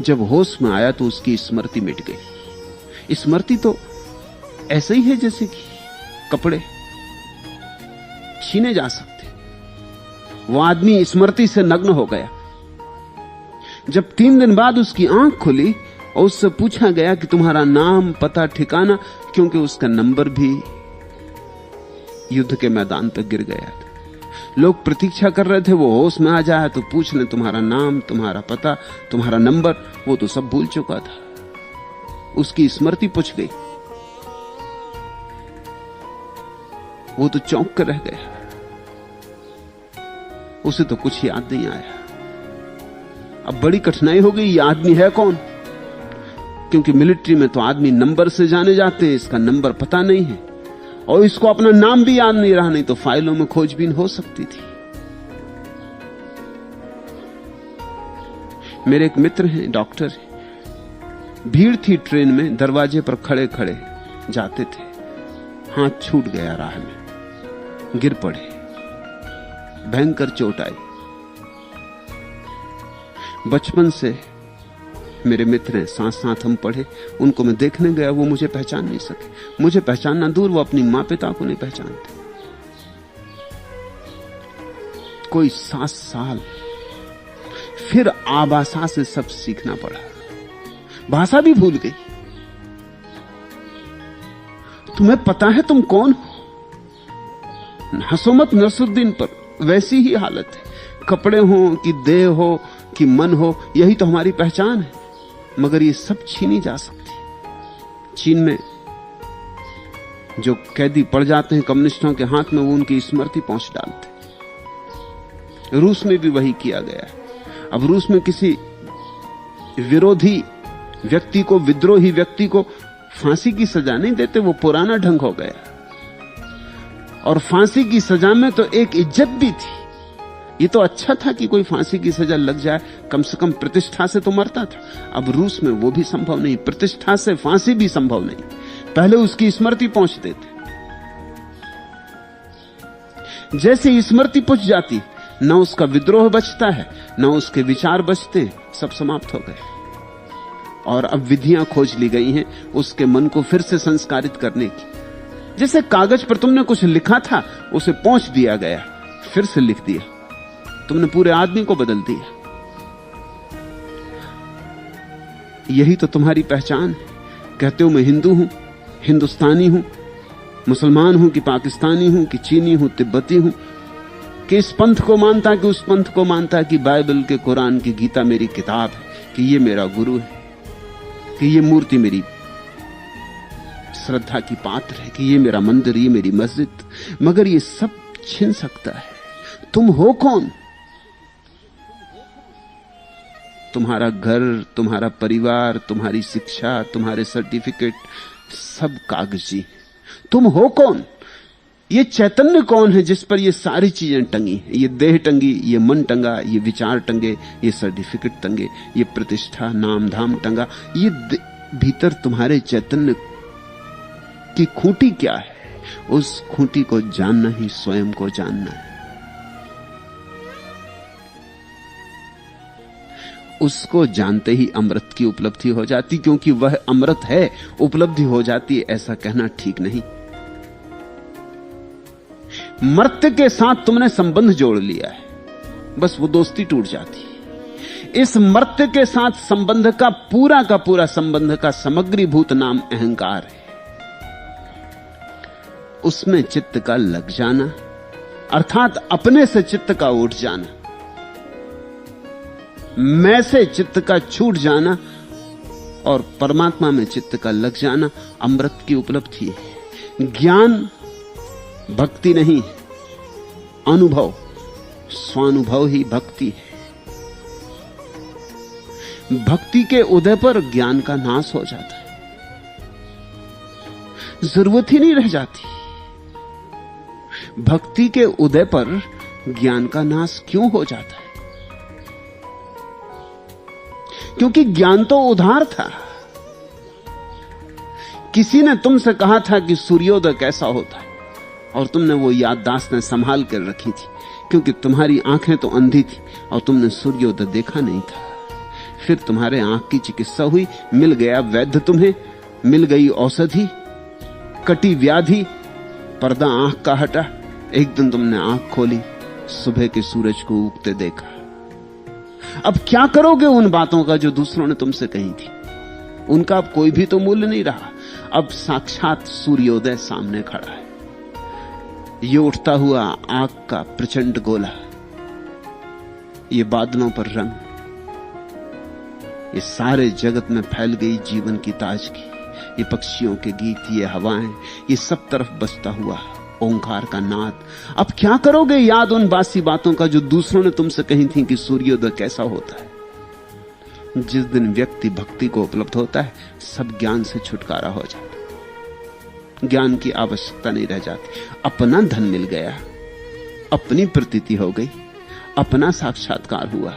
जब होश में आया तो उसकी स्मृति मिट गई। स्मृति तो ऐसे ही है जैसे कि कपड़े छीने जा सकते। वो आदमी स्मृति से नग्न हो गया। जब 3 दिन बाद उसकी आंख खुली और उससे पूछा गया कि तुम्हारा नाम, पता, ठिकाना, क्योंकि उसका नंबर भी युद्ध के मैदान पर गिर गया था। लोग प्रतीक्षा कर रहे थे वो होश में आ जाए तो पूछ ले तुम्हारा नाम, तुम्हारा पता, तुम्हारा नंबर। वो तो सब भूल चुका था, उसकी स्मृति पूछ गई। वो तो चौंक कर रह गया, उसे तो कुछ याद नहीं आया। अब बड़ी कठिनाई हो गई, ये आदमी है कौन? क्योंकि मिलिट्री में तो आदमी नंबर से जाने जाते हैं, इसका नंबर पता नहीं है, और इसको अपना नाम भी याद नहीं रहा, नहीं तो फाइलों में खोजबीन हो सकती थी। मेरे एक मित्र हैं, डॉक्टर हैं। भीड़ थी ट्रेन में, दरवाजे पर खड़े खड़े जाते थे, हाथ छूट गया राह में, गिर पड़े, भयंकर चोट आई। बचपन से मेरे मित्र हैं, साथ साथ हम पढ़े। उनको मैं देखने गया, वो मुझे पहचान नहीं सके। मुझे पहचानना दूर, वो अपनी मां पिता को नहीं पहचानते। कोई 7 साल फिर आभाषा से सब सीखना पड़ा, भाषा भी भूल गई। तुम्हें पता है तुम कौन हो? हंसो मत नसरुद्दीन पर, वैसी ही हालत है। कपड़े हो कि देह हो कि मन हो, यही तो हमारी पहचान है, मगर ये सब छीनी जा सकती। चीन में जो कैदी पड़ जाते हैं कम्युनिस्टों के हाथ में, वो उनकी स्मृति पहुंच डालते। रूस में भी वही किया गया है। अब रूस में किसी विरोधी व्यक्ति को, विद्रोही व्यक्ति को फांसी की सजा नहीं देते, वो पुराना ढंग हो गया। और फांसी की सजा में तो एक इज्जत भी थी। ये तो अच्छा था कि कोई फांसी की सजा लग जाए, कम से कम प्रतिष्ठा से तो मरता था। अब रूस में वो भी संभव नहीं, प्रतिष्ठा से फांसी भी संभव नहीं। पहले उसकी स्मृति पहुंच देते। जैसे स्मृति पहुंच जाती, न उसका विद्रोह बचता है, न उसके विचार बचते, सब समाप्त हो गए। और अब विधियां खोज ली गई हैं उसके मन को फिर से संस्कारित करने की। जैसे कागज पर तुमने कुछ लिखा था, उसे पोंछ दिया गया, फिर से लिख दिया, तुमने पूरे आदमी को बदल दिया। यही तो तुम्हारी पहचान है। कहते हो मैं हिंदू हूं, हिंदुस्तानी हूं, मुसलमान हूं कि पाकिस्तानी हूं कि चीनी हूं, तिब्बती हूं, कि इस पंथ को मानता कि उस पंथ को मानता, कि बाइबल के, कुरान की, गीता मेरी किताब है, कि ये मेरा गुरु है, कि ये मूर्ति मेरी श्रद्धा की पात्र है, कि ये मेरा मंदिर, ये मेरी मस्जिद। मगर ये सब छिन सकता है। तुम हो कौन? तुम्हारा घर, तुम्हारा परिवार, तुम्हारी शिक्षा, तुम्हारे सर्टिफिकेट, सब कागजी। तुम हो कौन? ये चैतन्य कौन है जिस पर ये सारी चीजें टंगी हैं? ये देह टंगी, ये मन टंगा, ये विचार टंगे, ये सर्टिफिकेट टंगे, ये प्रतिष्ठा नाम धाम टंगा। ये भीतर तुम्हारे चैतन्य की खूंटी क्या है? उस खूंटी को जानना ही स्वयं को जानना है। उसको जानते ही अमृत की उपलब्धि हो जाती, क्योंकि वह अमृत है। उपलब्धि हो जाती है ऐसा कहना ठीक नहीं। मर्त्य के साथ तुमने संबंध जोड़ लिया है, बस वो दोस्ती टूट जाती है। इस मर्त्य के साथ संबंध का पूरा संबंध का समग्रीभूत नाम अहंकार है। उसमें चित्त का लग जाना, अर्थात अपने से चित्त का उठ जाना, मैं से चित्त का छूट जाना और परमात्मा में चित्त का लग जाना अमृत की उपलब्धि है। ज्ञान भक्ति नहीं, अनुभव, स्वानुभव ही भक्ति है। भक्ति के उदय पर ज्ञान का नाश हो जाता है, जरूरत ही नहीं रह जाती। भक्ति के उदय पर ज्ञान का नाश क्यों हो जाता है? क्योंकि ज्ञान तो उधार था। किसी ने तुमसे कहा था कि सूर्योदय कैसा होता है, और तुमने वो याददाश्त संभाल कर रखी थी, क्योंकि तुम्हारी आंखें तो अंधी थी और तुमने सूर्योदय देखा नहीं था। फिर तुम्हारे आंख की चिकित्सा हुई, मिल गया वैद्य तुम्हें, मिल गई औषधि, कटी व्याधि, पर्दा आंख का हटा। एक दिन तुमने आंख खोली, सुबह के सूरज को उगते देखा। अब क्या करोगे उन बातों का जो दूसरों ने तुमसे कही थी? उनका अब कोई भी तो मूल्य नहीं रहा। अब साक्षात सूर्योदय सामने खड़ा है। ये उठता हुआ आग का प्रचंड गोला, ये बादलों पर रंग, ये सारे जगत में फैल गई जीवन की ताजगी, ये पक्षियों के गीत, ये हवाएं, ये सब तरफ बजता हुआ ओंकार का नाद। अब क्या करोगे याद उन बासी बातों का जो दूसरों ने तुमसे कही थी कि सूर्योदय कैसा होता है? जिस दिन व्यक्ति भक्ति को उपलब्ध होता है, सब ज्ञान से छुटकारा हो जाता है। ज्ञान की आवश्यकता नहीं रह जाती। अपना धन मिल गया, अपनी प्रतीति हो गई, अपना साक्षात्कार हुआ।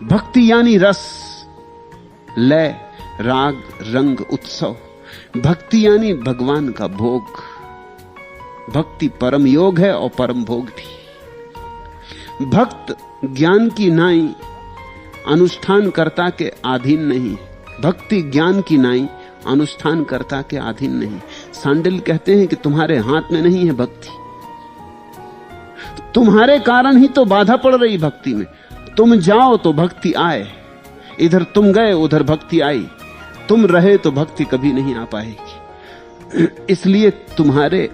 भक्ति यानी रस, लय, राग, रंग, उत्सव। भक्ति यानी भगवान का भोग। भक्ति परम योग है और परम भोग भी। भक्त ज्ञान की नाई अनुष्ठानकर्ता के अधीन नहीं। भक्ति ज्ञान की नाई अनुष्ठानकर्ता के अधीन नहीं। सांडिल कहते हैं कि तुम्हारे हाथ में नहीं है भक्ति, तुम्हारे कारण ही तो बाधा पड़ रही भक्ति में। तुम जाओ तो भक्ति आए, इधर तुम गए उधर भक्ति आई। तुम रहे तो भक्ति कभी नहीं आ पाएगी। इसलिए तुम्हारे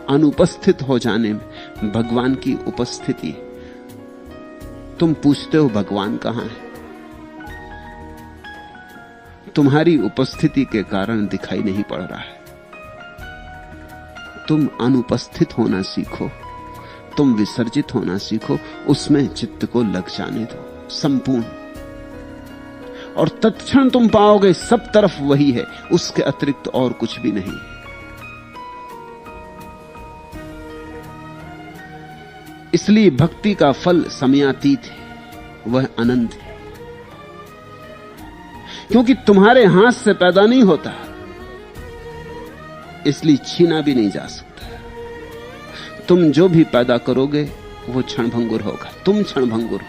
अनुपस्थित हो जाने में भगवान की उपस्थिति। तुम पूछते हो भगवान कहां है? तुम्हारी उपस्थिति के कारण दिखाई नहीं पड़ रहा है। तुम अनुपस्थित होना सीखो, तुम विसर्जित होना सीखो, उसमें चित्त को लग जाने दो संपूर्ण, और तत्क्षण तुम पाओगे सब तरफ वही है, उसके अतिरिक्त और कुछ भी नहीं। इसलिए भक्ति का फल समयातीत है, वह अनंत है, क्योंकि तुम्हारे हाथ से पैदा नहीं होता, इसलिए छीना भी नहीं जा सकता। तुम जो भी पैदा करोगे वो क्षणभंगुर होगा, तुम क्षणभंगुर हो।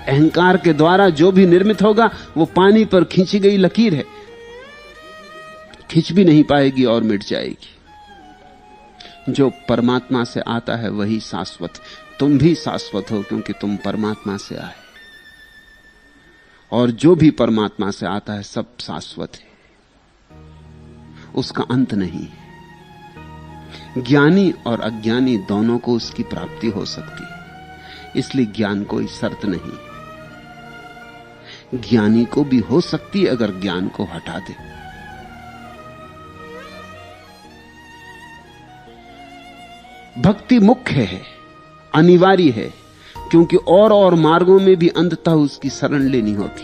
अहंकार के द्वारा जो भी निर्मित होगा वो पानी पर खींची गई लकीर है, खींच भी नहीं पाएगी और मिट जाएगी। जो परमात्मा से आता है वही शाश्वत। तुम भी शाश्वत हो क्योंकि तुम परमात्मा से आए, और जो भी परमात्मा से आता है सब शाश्वत है, उसका अंत नहीं है। ज्ञानी और अज्ञानी दोनों को उसकी प्राप्ति हो सकती है, इसलिए ज्ञान कोई शर्त नहीं। ज्ञानी को भी हो सकती है अगर ज्ञान को हटा दे। भक्ति मुख्य है, अनिवार्य है, क्योंकि और मार्गों में भी अंततः उसकी शरण लेनी होती।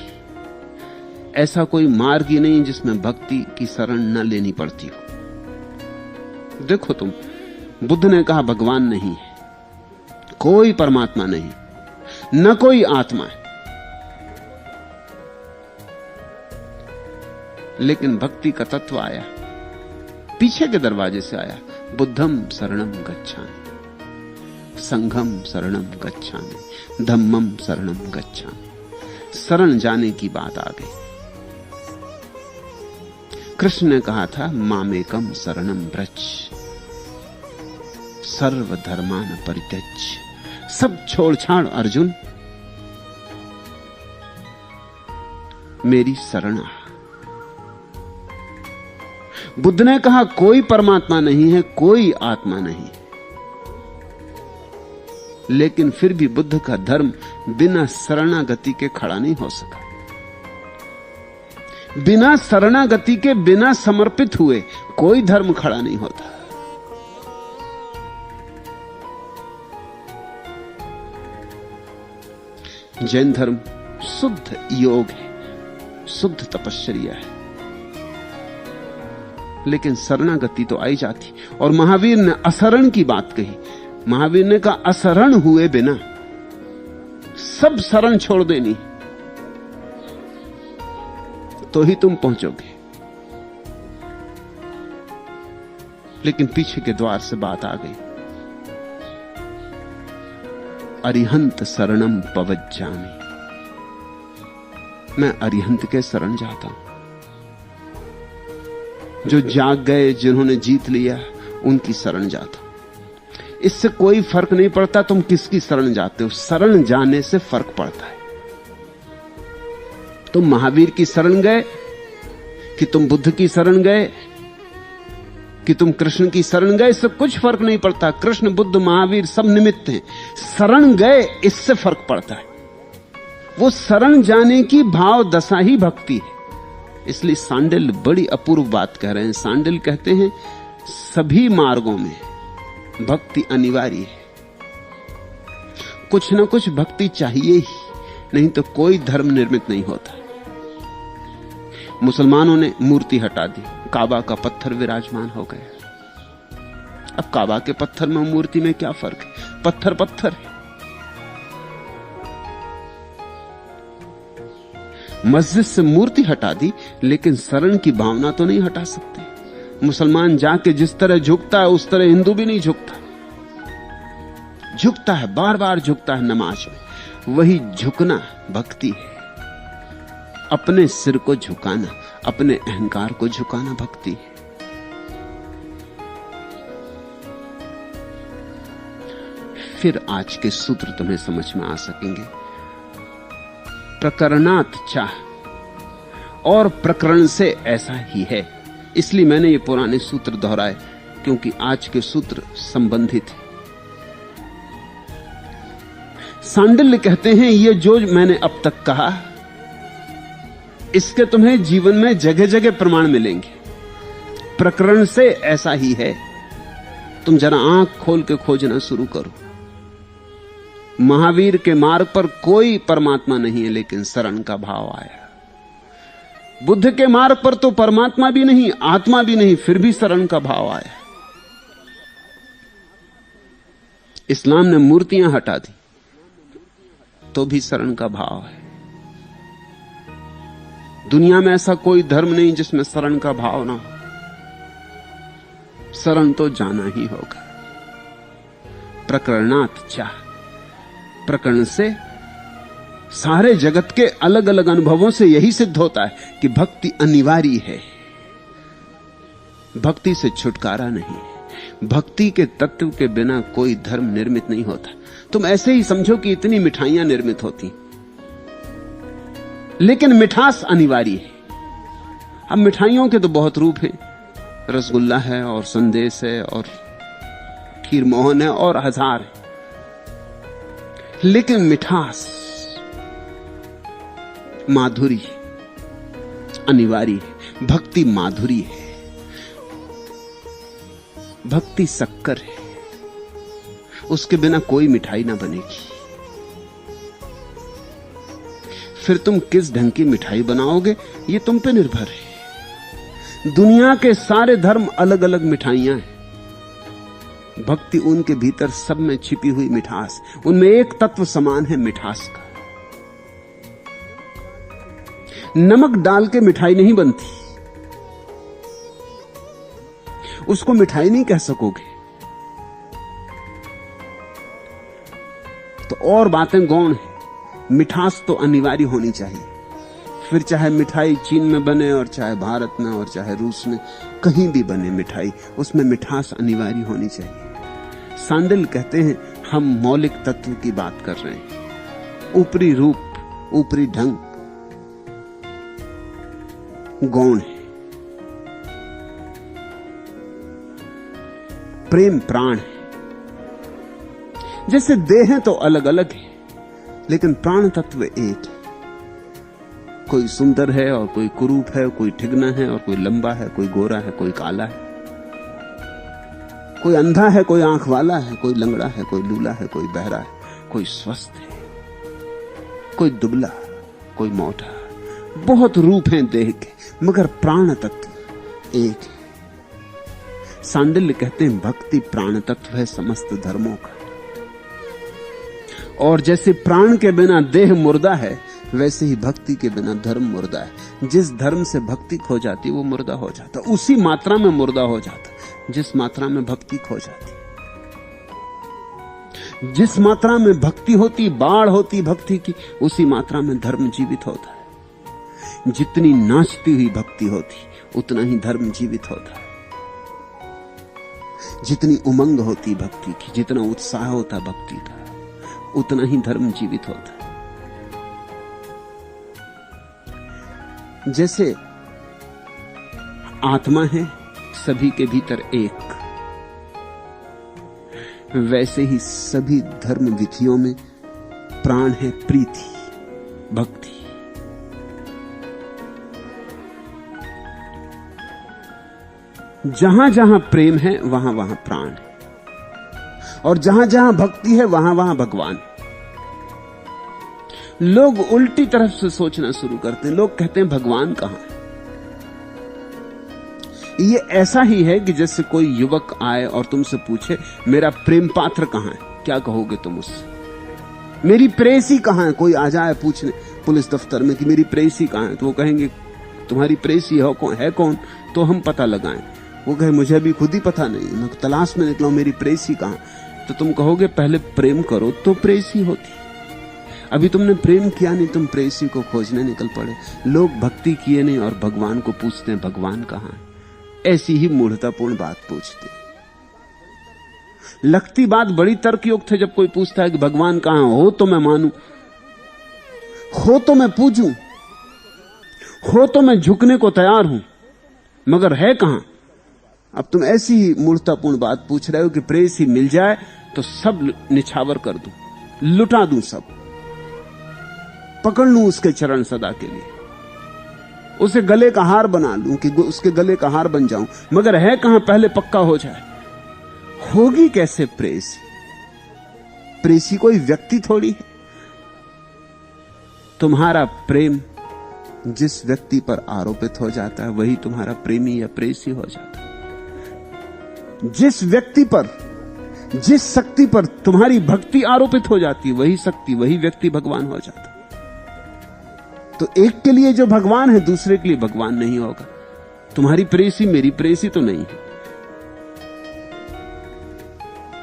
ऐसा कोई मार्ग ही नहीं जिसमें भक्ति की शरण न लेनी पड़ती हो। देखो तुम, बुद्ध ने कहा भगवान नहीं है, कोई परमात्मा नहीं, न कोई आत्मा है, लेकिन भक्ति का तत्व आया, पीछे के दरवाजे से आया। बुद्धम शरणम गच्छामि, संघम शरणम गच्छामि, धम्मम शरणम गच्छामि। शरण जाने की बात आ गई। कृष्ण ने कहा था मामेकम शरणम व्रज, सर्वधर्मान परित्यज्य। सब छोड़ छाड़ अर्जुन, मेरी शरण आ। बुद्ध ने कहा कोई परमात्मा नहीं है, कोई आत्मा नहीं, लेकिन फिर भी बुद्ध का धर्म बिना शरणागति के खड़ा नहीं हो सका। बिना शरणागति के, बिना समर्पित हुए कोई धर्म खड़ा नहीं होता। जैन धर्म शुद्ध योग है, शुद्ध तपश्चर्या है, लेकिन शरणागति तो आई जाती। और महावीर ने असरण की बात कही। महावीर ने कहा असरण हुए बिना सब शरण छोड़ देनी तो ही तुम पहुंचोगे। लेकिन पीछे के द्वार से बात आ गई, अरिहंत शरणम पवज्जामि, मैं अरिहंत के शरण जाता हूं। जो जाग गए, जिन्होंने जीत लिया, उनकी शरण जाता हूं। इससे कोई फर्क नहीं पड़ता तुम किसकी शरण जाते हो, शरण जाने से फर्क पड़ता है। तुम महावीर की शरण गए कि तुम बुद्ध की शरण गए कि तुम कृष्ण की शरण गए, इससे कुछ फर्क नहीं पड़ता। कृष्ण, बुद्ध, महावीर सब निमित्त हैं। शरण गए, इससे फर्क पड़ता है। वो शरण जाने की भाव दशा ही भक्ति है। इसलिए सांडिल्य बड़ी अपूर्व बात कह रहे हैं। सांडिल्य कहते हैं सभी मार्गों में भक्ति अनिवार्य है। कुछ ना कुछ भक्ति चाहिए ही, नहीं तो कोई धर्म निर्मित नहीं होता। मुसलमानों ने मूर्ति हटा दी, काबा का पत्थर विराजमान हो गया। अब काबा के पत्थर में मूर्ति में क्या फर्क है? पत्थर पत्थर है। मस्जिद से मूर्ति हटा दी, लेकिन शरण की भावना तो नहीं हटा सकते। मुसलमान जाके जिस तरह झुकता है उस तरह हिंदू भी नहीं झुकता। झुकता है, बार बार झुकता है नमाज में। वही झुकना भक्ति है। अपने सिर को झुकाना, अपने अहंकार को झुकाना भक्ति है। फिर आज के सूत्र तुम्हें समझ में आ सकेंगे। प्रकरणात चाह, और प्रकरण से ऐसा ही है। इसलिए मैंने ये पुराने सूत्र दोहराए, क्योंकि आज के सूत्र संबंधित है। सांडिल्य कहते हैं ये जो मैंने अब तक कहा, इसके तुम्हें जीवन में जगह जगह प्रमाण मिलेंगे। प्रकरण से ऐसा ही है। तुम जरा आंख खोल के खोजना शुरू करो। महावीर के मार्ग पर कोई परमात्मा नहीं है, लेकिन शरण का भाव आया। बुद्ध के मार्ग पर तो परमात्मा भी नहीं, आत्मा भी नहीं, फिर भी शरण का भाव आया। इस्लाम ने मूर्तियां हटा दी, तो भी शरण का भाव है। दुनिया में ऐसा कोई धर्म नहीं जिसमें शरण का भाव ना हो। शरण तो जाना ही होगा। प्रकरणात चाह, प्रकरण से, सारे जगत के अलग अलग अनुभवों से यही सिद्ध होता है कि भक्ति अनिवार्य है। भक्ति से छुटकारा नहीं। भक्ति के तत्व के बिना कोई धर्म निर्मित नहीं होता। तुम ऐसे ही समझो कि इतनी मिठाइयां निर्मित होती, लेकिन मिठास अनिवार्य है। अब मिठाइयों के तो बहुत रूप हैं। रसगुल्ला है और संदेश है और खीर मोहन है और हजार है, लेकिन मिठास, माधुरी अनिवार्य है। भक्ति माधुरी है, भक्ति शक्कर है। उसके बिना कोई मिठाई ना बनेगी। फिर तुम किस ढंग की मिठाई बनाओगे ये तुम पे निर्भर है। दुनिया के सारे धर्म अलग अलग मिठाइयां हैं। भक्ति उनके भीतर सब में छिपी हुई मिठास, उनमें एक तत्व समान है, मिठास का। नमक डाल के मिठाई नहीं बनती, उसको मिठाई नहीं कह सकोगे। तो और बातें गौण है, मिठास तो अनिवार्य होनी चाहिए। फिर चाहे मिठाई चीन में बने और चाहे भारत में और चाहे रूस में, कहीं भी बने मिठाई, उसमें मिठास अनिवार्य होनी चाहिए। सांडिल कहते हैं हम मौलिक तत्व की बात कर रहे हैं। ऊपरी रूप, ऊपरी ढंग गौण है। प्रेम प्राण है। जैसे देह तो अलग अलग है, लेकिन प्राण तत्व एक है। कोई सुंदर है और कोई कुरूप है, कोई ठिगना है और कोई लंबा है, कोई गोरा है, कोई काला है, कोई अंधा है, कोई आंख वाला है, कोई लंगड़ा है, कोई लूला है, कोई बहरा है, कोई स्वस्थ है, कोई दुबला, कोई मोटा। बहुत रूप हैं देह के, मगर प्राण तत्व एक है। सांडिल्य कहते हैं भक्ति प्राण तत्व है समस्त धर्मों का। और जैसे प्राण के बिना देह मुर्दा है, वैसे ही भक्ति के बिना धर्म मुर्दा है। जिस धर्म से भक्ति खो जाती वो मुर्दा हो जाता, उसी मात्रा में मुर्दा हो जाता जिस मात्रा में भक्ति खो जाती। जिस मात्रा में भक्ति होती, बाढ़ होती भक्ति की, उसी मात्रा में धर्म जीवित होता है। जितनी नाचती हुई भक्ति होती, उतना ही धर्म जीवित होता है। जितनी उमंग होती भक्ति की, जितना उत्साह होता भक्ति का, उतना ही धर्म जीवित होता है। जैसे आत्मा है सभी के भीतर एक, वैसे ही सभी धर्म विधियों में प्राण है प्रीति, भक्ति। जहां जहां प्रेम है वहां वहां प्राण है, और जहां जहां भक्ति है वहां वहां भगवान है। लोग उल्टी तरफ से सोचना शुरू करते हैं। लोग कहते हैं भगवान कहां है। ये ऐसा ही है कि जैसे कोई युवक आए और तुमसे पूछे मेरा प्रेम पात्र कहां है, क्या कहोगे तुम उससे? मेरी प्रेयसी कहां है। कोई आ जाए पूछने पुलिस दफ्तर में कि मेरी प्रेयसी कहां है, तो वो कहेंगे तुम्हारी प्रेयसी है कौन, तो हम पता लगाएं। वो कहे मुझे अभी खुद ही पता नहीं, मैं तलाश में निकला हूं, मेरी प्रेयसी कहां। तो तुम कहोगे पहले प्रेम करो तो प्रेयसी होती। अभी तुमने प्रेम किया नहीं, तुम प्रेयसी को खोजने निकल पड़े। लोग भक्ति किए नहीं और भगवान को पूछते हैं भगवान कहां है। ऐसी ही मूढ़तापूर्ण बात पूछते। लगती बात बड़ी तर्कयुक्त है जब कोई पूछता है कि भगवान कहां हो तो मैं मानूं, हो तो मैं पूजूं, हो तो मैं झुकने को तैयार हूं, मगर है कहां। अब तुम ऐसी ही मूर्खतापूर्ण बात पूछ रहे हो कि प्रेयसी मिल जाए तो सब निछावर कर दूं, लुटा दूं, सब पकड़ लूं उसके चरण सदा के लिए, उसे गले का हार बना लूं कि उसके गले का हार बन जाऊं, मगर है कहां पहले पक्का हो जाए। होगी कैसे प्रेयसी? प्रेयसी कोई व्यक्ति थोड़ी है। तुम्हारा प्रेम जिस व्यक्ति पर आरोपित हो जाता है वही तुम्हारा प्रेमी या प्रेयसी हो जाता है। जिस व्यक्ति पर, जिस शक्ति पर तुम्हारी भक्ति आरोपित हो जाती, वही शक्ति, वही व्यक्ति भगवान हो जाता। तो एक के लिए जो भगवान है दूसरे के लिए भगवान नहीं होगा। तुम्हारी प्रेयसी मेरी प्रेयसी तो नहीं है।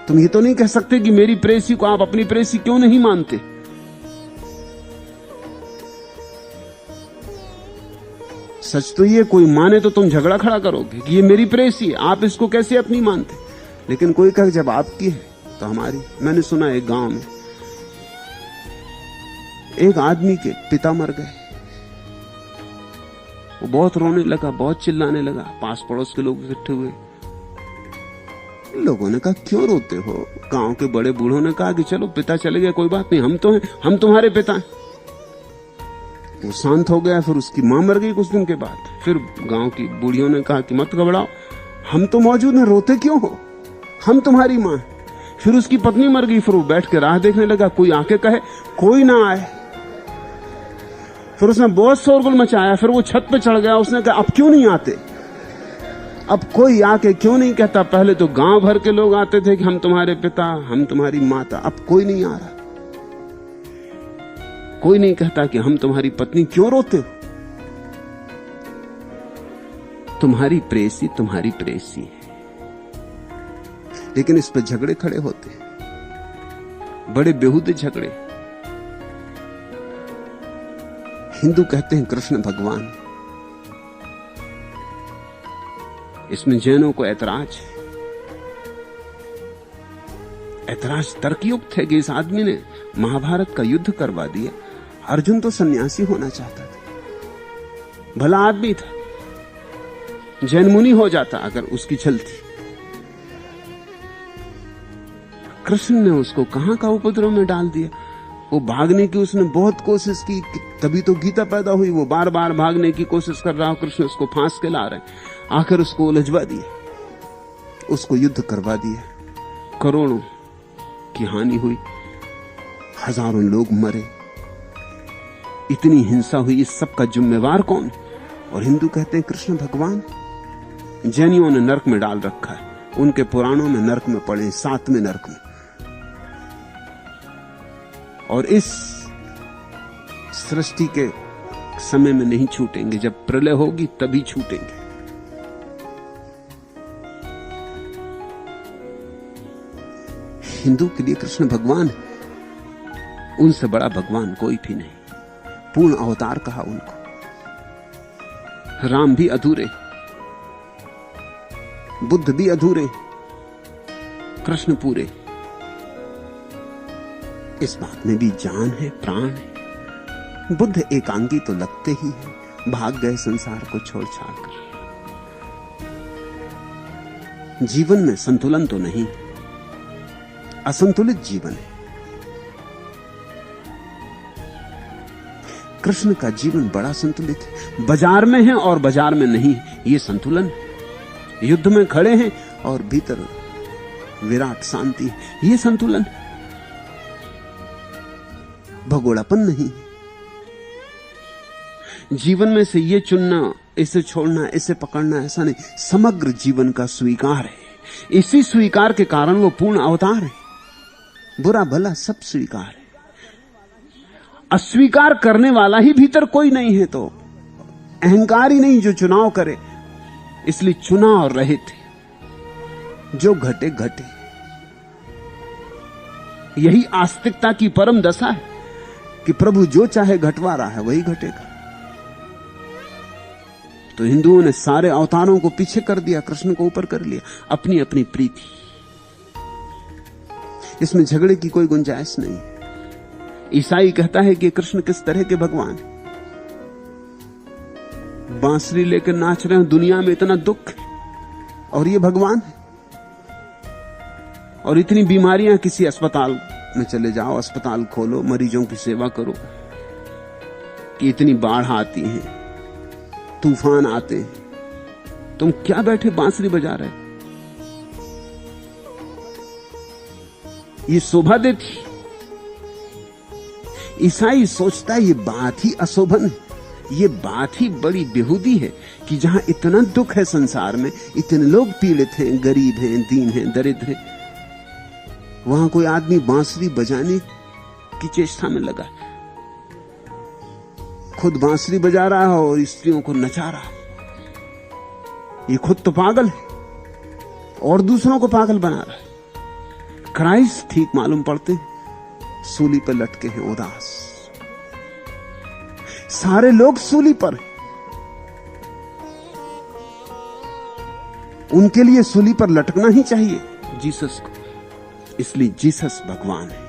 तुम ये तो नहीं कह सकते कि मेरी प्रेयसी को आप अपनी प्रेयसी क्यों नहीं मानते। सच तो ये कोई माने तो तुम झगड़ा खड़ा करोगे कि ये मेरी प्रेयसी है, आप इसको कैसे अपनी मानते। लेकिन कोई कहे जब आपकी है तो हमारी। मैंने सुना एक गांव में एक आदमी के पिता मर गए। वो बहुत रोने लगा, बहुत चिल्लाने लगा। पास पड़ोस के लोग इकट्ठे हुए। लोगों ने कहा क्यों रोते हो? गांव के बड़े बूढ़ों ने कहा कि चलो पिता चले गए, कोई बात नहीं, हम तो हैं, हम तुम्हारे पिता हैं। वो शांत हो गया। फिर उसकी मां मर गई कुछ दिन के बाद। फिर गांव की बूढ़ियों ने कहा कि मत घबराओ, हम तो मौजूद हैं, रोते क्यों हो, हम तुम्हारी मां। फिर उसकी पत्नी मर गई। फिर वो बैठ के राह देखने लगा, कोई आके कहे, कोई ना आए। फिर उसने बहुत शोरगुल मचाया, फिर वो छत पे चढ़ गया। उसने कहा अब क्यों नहीं आते, अब कोई आके क्यों नहीं कहता। पहले तो गांव भर के लोग आते थे कि हम तुम्हारे पिता, हम तुम्हारी माता, अब कोई नहीं आ रहा। कोई नहीं कहता कि हम तुम्हारी पत्नी, क्यों रोते हो, तुम्हारी प्रेसी तुम्हारी प्रेसी है। लेकिन इस पर झगड़े खड़े होते हैं, बड़े बेहुदे झगड़े। हिंदू कहते हैं कृष्ण भगवान, इसमें जैनों को ऐतराज है। ऐतराज तर्कयुक्त है कि इस आदमी ने महाभारत का युद्ध करवा दिया। अर्जुन तो सन्यासी होना चाहता था, भला आदमी था, जैन मुनि हो जाता अगर उसकी चलती। कृष्ण ने उसको कहां का उपद्रव में डाल दिया। वो भागने की उसने बहुत कोशिश की, तभी तो गीता पैदा हुई। वो बार बार भागने की कोशिश कर रहा, कृष्ण उसको फांस के ला रहे। आखिर उसको उलझवा दिया, उसको युद्ध करवा दिया। करोड़ों की हानि हुई, हजारों लोग मरे, इतनी हिंसा हुई। इस सब का जिम्मेवार कौन? और हिंदू कहते हैं कृष्ण भगवान। जैनियों ने नरक में डाल रखा है, उनके पुराणों में नरक में पड़े, 7वें नरक में। और इस सृष्टि के समय में नहीं छूटेंगे, जब प्रलय होगी तभी छूटेंगे। हिंदू के लिए कृष्ण भगवान, उनसे बड़ा भगवान कोई भी नहीं। पूर्ण अवतार कहा उनको। राम भी अधूरे, बुद्ध भी अधूरे, कृष्ण पूरे। इस बात में भी जान है, प्राण है। बुद्ध एकांगी तो लगते ही है, भाग गए संसार को छोड़ छाड़ कर। जीवन में संतुलन तो नहीं, असंतुलित जीवन है। कृष्ण का जीवन बड़ा संतुलित है। बाजार में है और बाजार में नहीं, ये संतुलन है। युद्ध में खड़े हैं और भीतर विराट शांति है, ये संतुलन है। भगोड़ापन नहीं। जीवन में से ये चुनना, इसे छोड़ना, इसे पकड़ना, ऐसा नहीं। समग्र जीवन का स्वीकार है। इसी स्वीकार के कारण वो पूर्ण अवतार है। बुरा भला सब स्वीकार है। अस्वीकार करने वाला ही भीतर कोई नहीं है, तो अहंकार ही नहीं जो चुनाव करे। इसलिए चुनाव रहित थे, जो घटे घटे। यही आस्तिकता की परम दशा है कि प्रभु जो चाहे घटवा रहा है वही घटेगा। तो हिंदुओं ने सारे अवतारों को पीछे कर दिया, कृष्ण को ऊपर कर लिया, अपनी अपनी प्रीति। इसमें झगड़े की कोई गुंजाइश नहीं। ईसाई कहता है कि कृष्ण किस तरह के भगवान, बांसुरी लेकर नाच रहे हैं, दुनिया में इतना दुख है और ये भगवान है। और इतनी बीमारियां, किसी अस्पताल में चले जाओ, अस्पताल खोलो, मरीजों की सेवा करो, कि इतनी बाढ़ आती है, तूफान आते हैं, तुम क्या बैठे बांसुरी बजा रहे? ये शोभा देती? ईसाई सोचता है ये बात ही अशोभन है, ये बात ही बड़ी बेहूदी है कि जहां इतना दुख है संसार में, इतने लोग पीड़ित हैं, गरीब हैं, दीन हैं, दरिद्र हैं, वहां कोई आदमी बांसुरी बजाने की चेष्टा में लगा, खुद बांसुरी बजा रहा है और स्त्रियों को नचा रहा है। ये खुद तो पागल है और दूसरों को पागल बना रहा है। क्राइस्ट ठीक मालूम पड़ते हैं, सूली पर लटके हैं उदास। सारे लोग सूली पर हैं, उनके लिए सूली पर लटकना ही चाहिए जीसस को। इसलिए जीसस भगवान है।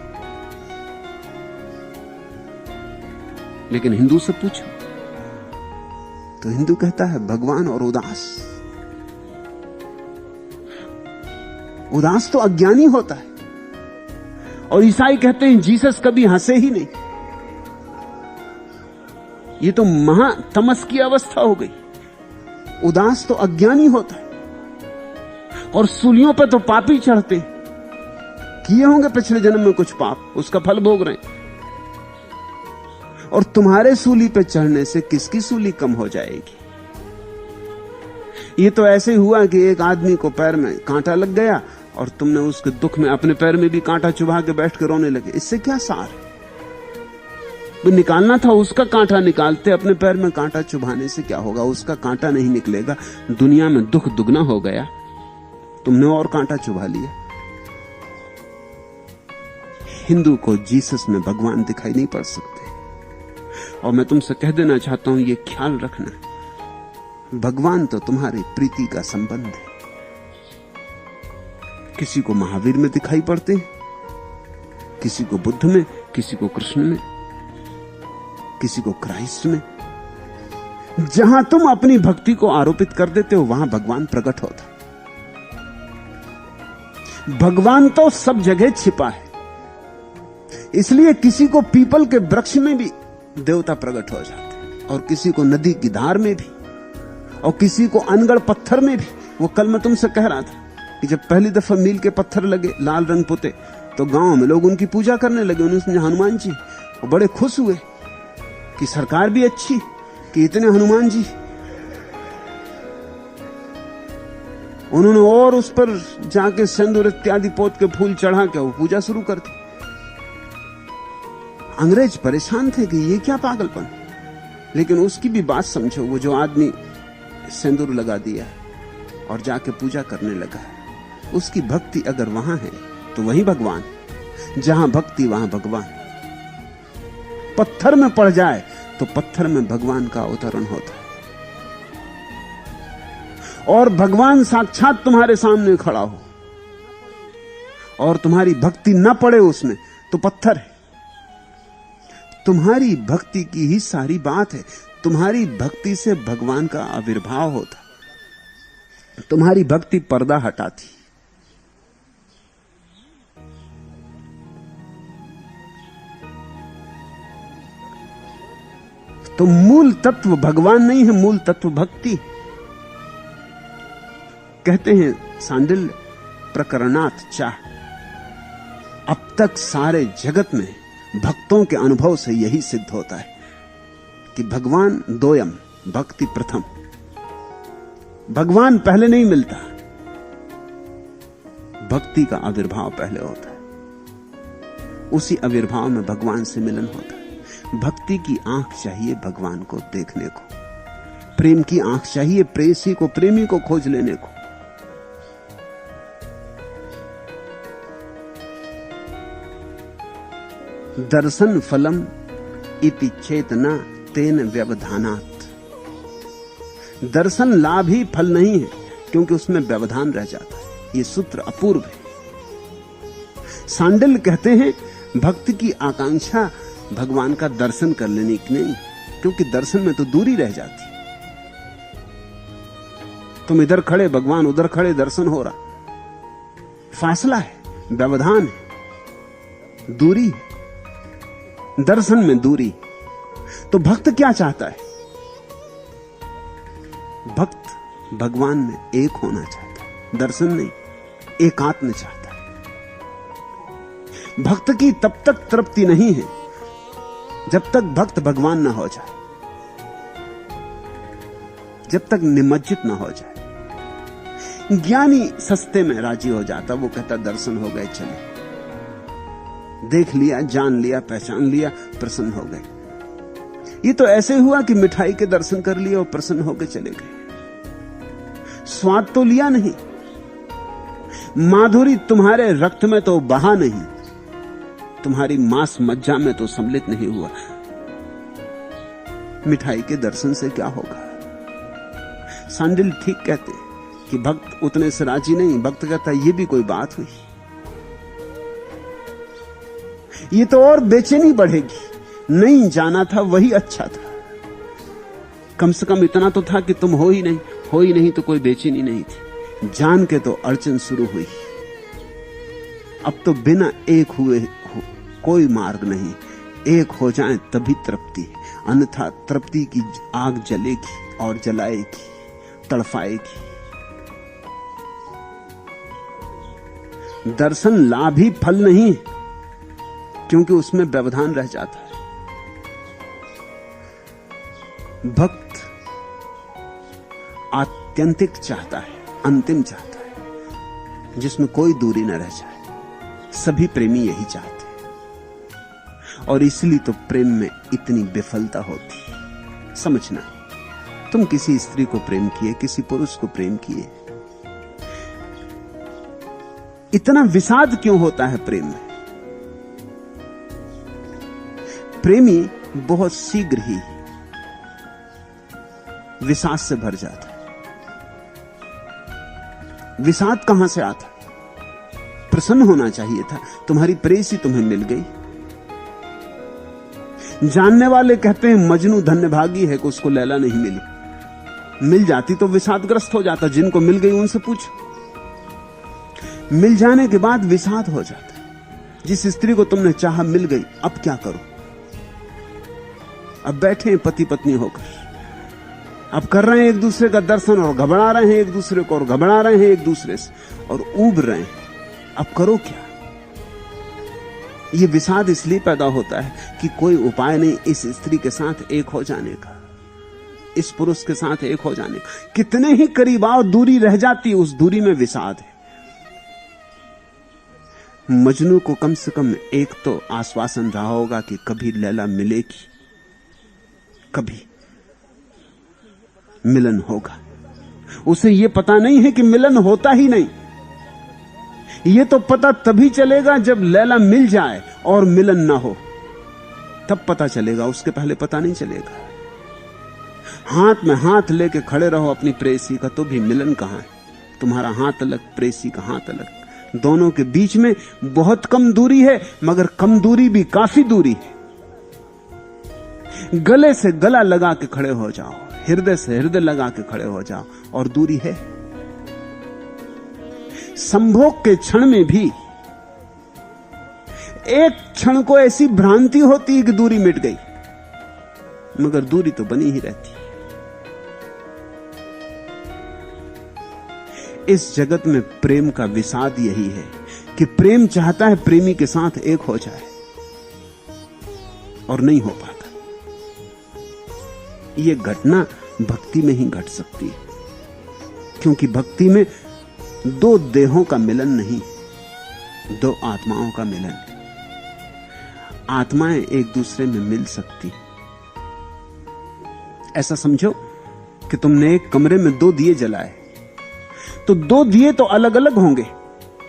लेकिन हिंदू से पूछो तो हिंदू कहता है भगवान और उदास। उदास तो अज्ञानी होता है। और ईसाई कहते हैं जीसस कभी हंसे ही नहीं। ये तो महातमस की अवस्था हो गई। उदास तो अज्ञानी होता है। और सूलियों पर तो पापी चढ़ते, किए होंगे पिछले जन्म में कुछ पाप, उसका फल भोग रहे हैं। और तुम्हारे सूली पे चढ़ने से किसकी सूली कम हो जाएगी? ये तो ऐसे हुआ कि एक आदमी को पैर में कांटा लग गया और तुमने उसके दुख में अपने पैर में भी कांटा चुभा के बैठ के रोने लगे। इससे क्या सार है? निकालना था उसका कांटा, निकालते अपने पैर में कांटा चुभाने से क्या होगा? उसका कांटा नहीं निकलेगा। दुनिया में दुख दुगना हो गया, तुमने और कांटा चुभा लिया। हिंदू को जीसस में भगवान दिखाई नहीं पड़ सकते। और मैं तुमसे कह देना चाहता हूं, ये ख्याल रखना, भगवान तो तुम्हारी प्रीति का संबंध है। किसी को महावीर में दिखाई पड़ते हैं, किसी को बुद्ध में, किसी को कृष्ण में, किसी को क्राइस्ट में। जहां तुम अपनी भक्ति को आरोपित कर देते हो वहां भगवान प्रकट होता। भगवान तो सब जगह छिपा है, इसलिए किसी को पीपल के वृक्ष में भी देवता प्रकट हो जाते, और किसी को नदी की धार में भी, और किसी को अनगढ़ पत्थर में भी। वो कल मैं तुमसे कह रहा था कि जब पहली दफा मील के पत्थर लगे, लाल रंग पुते, तो गांव में लोग उनकी पूजा करने लगे। उन्होंने हनुमान जी, और बड़े खुश हुए कि सरकार भी अच्छी कि इतने हनुमान जी। उन्होंने और उस पर जाके सिंदूर इत्यादि पोत के फूल चढ़ा के वो पूजा शुरू कर दी। अंग्रेज परेशान थे कि ये क्या पागलपन। लेकिन उसकी भी बात समझो, वो जो आदमी सिंदूर लगा दिया और जाके पूजा करने लगा, उसकी भक्ति अगर वहां है तो वही भगवान। जहां भक्ति वहां भगवान। पत्थर में पड़ जाए तो पत्थर में भगवान का अवतरण होता है। और भगवान साक्षात तुम्हारे सामने खड़ा हो और तुम्हारी भक्ति न पड़े उसमें, तो पत्थर है। तुम्हारी भक्ति की ही सारी बात है। तुम्हारी भक्ति से भगवान का आविर्भाव होता। तुम्हारी भक्ति पर्दा हटाती। तो मूल तत्व भगवान नहीं है, मूल तत्व भक्ति। कहते हैं सांडिल्य प्रकरणात् चाह, अब तक सारे जगत में भक्तों के अनुभव से यही सिद्ध होता है कि भगवान दोयम, भक्ति प्रथम। भगवान पहले नहीं मिलता, भक्ति का आविर्भाव पहले होता है। उसी आविर्भाव में भगवान से मिलन होता है। भक्ति की आंख चाहिए भगवान को देखने को, प्रेम की आंख चाहिए प्रेसी को, प्रेमी को खोज लेने को। दर्शन फलम इति चेतना तेन व्यवधानात्। दर्शन लाभ ही फल नहीं है, क्योंकि उसमें व्यवधान रह जाता है। यह सूत्र अपूर्व है। सांडिल्य कहते हैं भक्त की आकांक्षा भगवान का दर्शन कर लेने की नहीं, क्योंकि दर्शन में तो दूरी रह जाती। तुम इधर खड़े, भगवान उधर खड़े, दर्शन हो रहा, फासला है, व्यवधान है, दूरी है। दर्शन में दूरी। तो भक्त क्या चाहता है? भक्त भगवान में एक होना चाहता है, दर्शन नहीं, एकात्म चाहता है। भक्त की तब तक तृप्ति नहीं है जब तक भक्त भगवान ना हो जाए, जब तक निमज्जित ना हो जाए। ज्ञानी सस्ते में राजी हो जाता, वो कहता दर्शन हो गए, चले, देख लिया, जान लिया, पहचान लिया, प्रसन्न हो गए। ये तो ऐसे हुआ कि मिठाई के दर्शन कर लिया और प्रसन्न होकर चले गए। स्वाद तो लिया नहीं, माधुरी तुम्हारे रक्त में तो बहा नहीं, तुम्हारी मांस मज्जा में तो सम्मिलित नहीं हुआ। मिठाई के दर्शन से क्या होगा? सांडिल्य ठीक कहते कि भक्त उतने से राजी नहीं। भक्त कहता ये भी कोई बात हुई, ये तो और बेचैनी बढ़ेगी। नहीं जाना था वही अच्छा था, कम से कम इतना तो था कि तुम हो ही नहीं तो कोई बेचैनी नहीं थी। जान के तो अड़चन शुरू हुई। अब तो बिना एक हुए कोई मार्ग नहीं, एक हो जाए तभी तृप्ति, अन्यथा तृप्ति की आग जलेगी और जलाएगी, तड़फाएगी। दर्शन लाभ ही फल नहीं, क्योंकि उसमें व्यवधान रह जाता है। भक्त आत्यंतिक चाहता है, अंतिम चाहता है, जिसमें कोई दूरी न रह जाए। सभी प्रेमी यही चाहते हैं और इसलिए तो प्रेम में इतनी विफलता होती है। समझना, तुम किसी स्त्री को प्रेम किए, किसी पुरुष को प्रेम किए, इतना विषाद क्यों होता है प्रेम में? प्रेमी बहुत शीघ्र ही विषाद से भर जाता है। विषाद कहां से आता? प्रसन्न होना चाहिए था, तुम्हारी प्रेयसी तुम्हें मिल गई। जानने वाले कहते हैं मजनू धन्यभागी है कि उसको लैला नहीं मिली। मिल जाती तो विषादग्रस्त हो जाता। जिनको मिल गई उनसे पूछो। मिल जाने के बाद विषाद हो जाता है। जिस स्त्री को तुमने चाहा मिल गई, अब क्या करो? अब बैठे हैं पति पत्नी होकर, अब कर रहे हैं एक दूसरे का दर्शन और घबरा रहे हैं एक दूसरे को और घबरा रहे हैं एक दूसरे से और ऊब रहे हैं। अब करो क्या? यह विषाद इसलिए पैदा होता है कि कोई उपाय नहीं इस स्त्री के साथ एक हो जाने का, इस पुरुष के साथ एक हो जाने का। कितने ही करीब आओ, दूरी रह जाती, उस दूरी में विषाद है। मजनू को कम से कम एक तो आश्वासन रहा होगा कि कभी लैला मिलेगी, कभी मिलन होगा। उसे यह पता नहीं है कि मिलन होता ही नहीं। यह तो पता तभी चलेगा जब लैला मिल जाए और मिलन ना हो, तब पता चलेगा, उसके पहले पता नहीं चलेगा। हाथ में हाथ लेके खड़े रहो अपनी प्रेयसी का, तो भी मिलन कहां है? तुम्हारा हाथ अलग, प्रेयसी का हाथ अलग, दोनों के बीच में बहुत कम दूरी है, मगर कम दूरी भी काफी दूरी है। गले से गला लगा के खड़े हो जाओ, हृदय से हृदय लगा के खड़े हो जाओ, और दूरी है। संभोग के क्षण में भी एक क्षण को ऐसी भ्रांति होती है कि दूरी मिट गई, मगर दूरी तो बनी ही रहती है। इस जगत में प्रेम का विषाद यही है कि प्रेम चाहता है प्रेमी के साथ एक हो जाए और नहीं हो पाता। यह घटना भक्ति में ही घट सकती है, क्योंकि भक्ति में दो देहों का मिलन नहीं, दो आत्माओं का मिलन। आत्माएं एक दूसरे में मिल सकती। ऐसा समझो कि तुमने एक कमरे में दो दिए जलाए, तो दो दिए तो अलग अलग होंगे,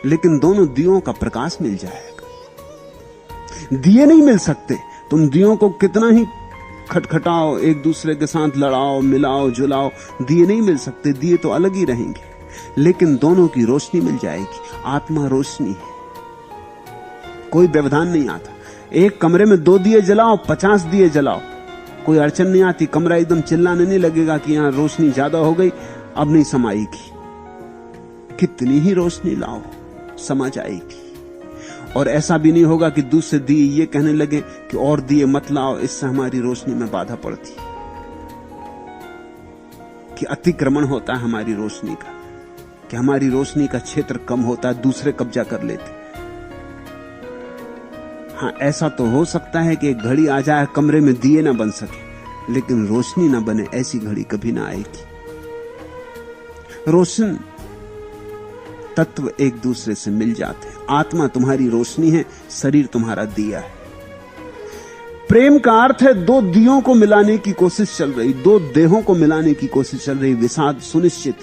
लेकिन दोनों दियों का प्रकाश मिल जाएगा। दिए नहीं मिल सकते, तुम दियों को कितना ही खटखटाओ, एक दूसरे के साथ लड़ाओ, मिलाओ, जुलाओ, दिए नहीं मिल सकते। दिए तो अलग ही रहेंगे, लेकिन दोनों की रोशनी मिल जाएगी। आत्मा रोशनी है, कोई व्यवधान नहीं आता। एक कमरे में दो दिए जलाओ, 50 दिए जलाओ, कोई अड़चन नहीं आती। कमरा एकदम चिल्लाने नहीं लगेगा कि यहां रोशनी ज्यादा हो गई, अब नहीं समाएगी। कितनी ही रोशनी लाओ, समा जाएगी। और ऐसा भी नहीं होगा कि दूसरे दिए ये कहने लगे कि और दिए मत लाओ, इससे हमारी रोशनी में बाधा पड़ती, कि अतिक्रमण होता है हमारी रोशनी का, कि हमारी रोशनी का क्षेत्र कम होता है, दूसरे कब्जा कर लेते। हां, ऐसा तो हो सकता है कि एक घड़ी आ जाए कमरे में दिए ना बन सके, लेकिन रोशनी ना बने, ऐसी घड़ी कभी ना आएगी। रोशन तत्व एक दूसरे से मिल जाते हैं। आत्मा तुम्हारी रोशनी है, शरीर तुम्हारा दिया है। प्रेम का अर्थ है दो दियों को मिलाने की कोशिश चल रही, दो देहों को मिलाने की कोशिश चल रही। विषाद सुनिश्चित,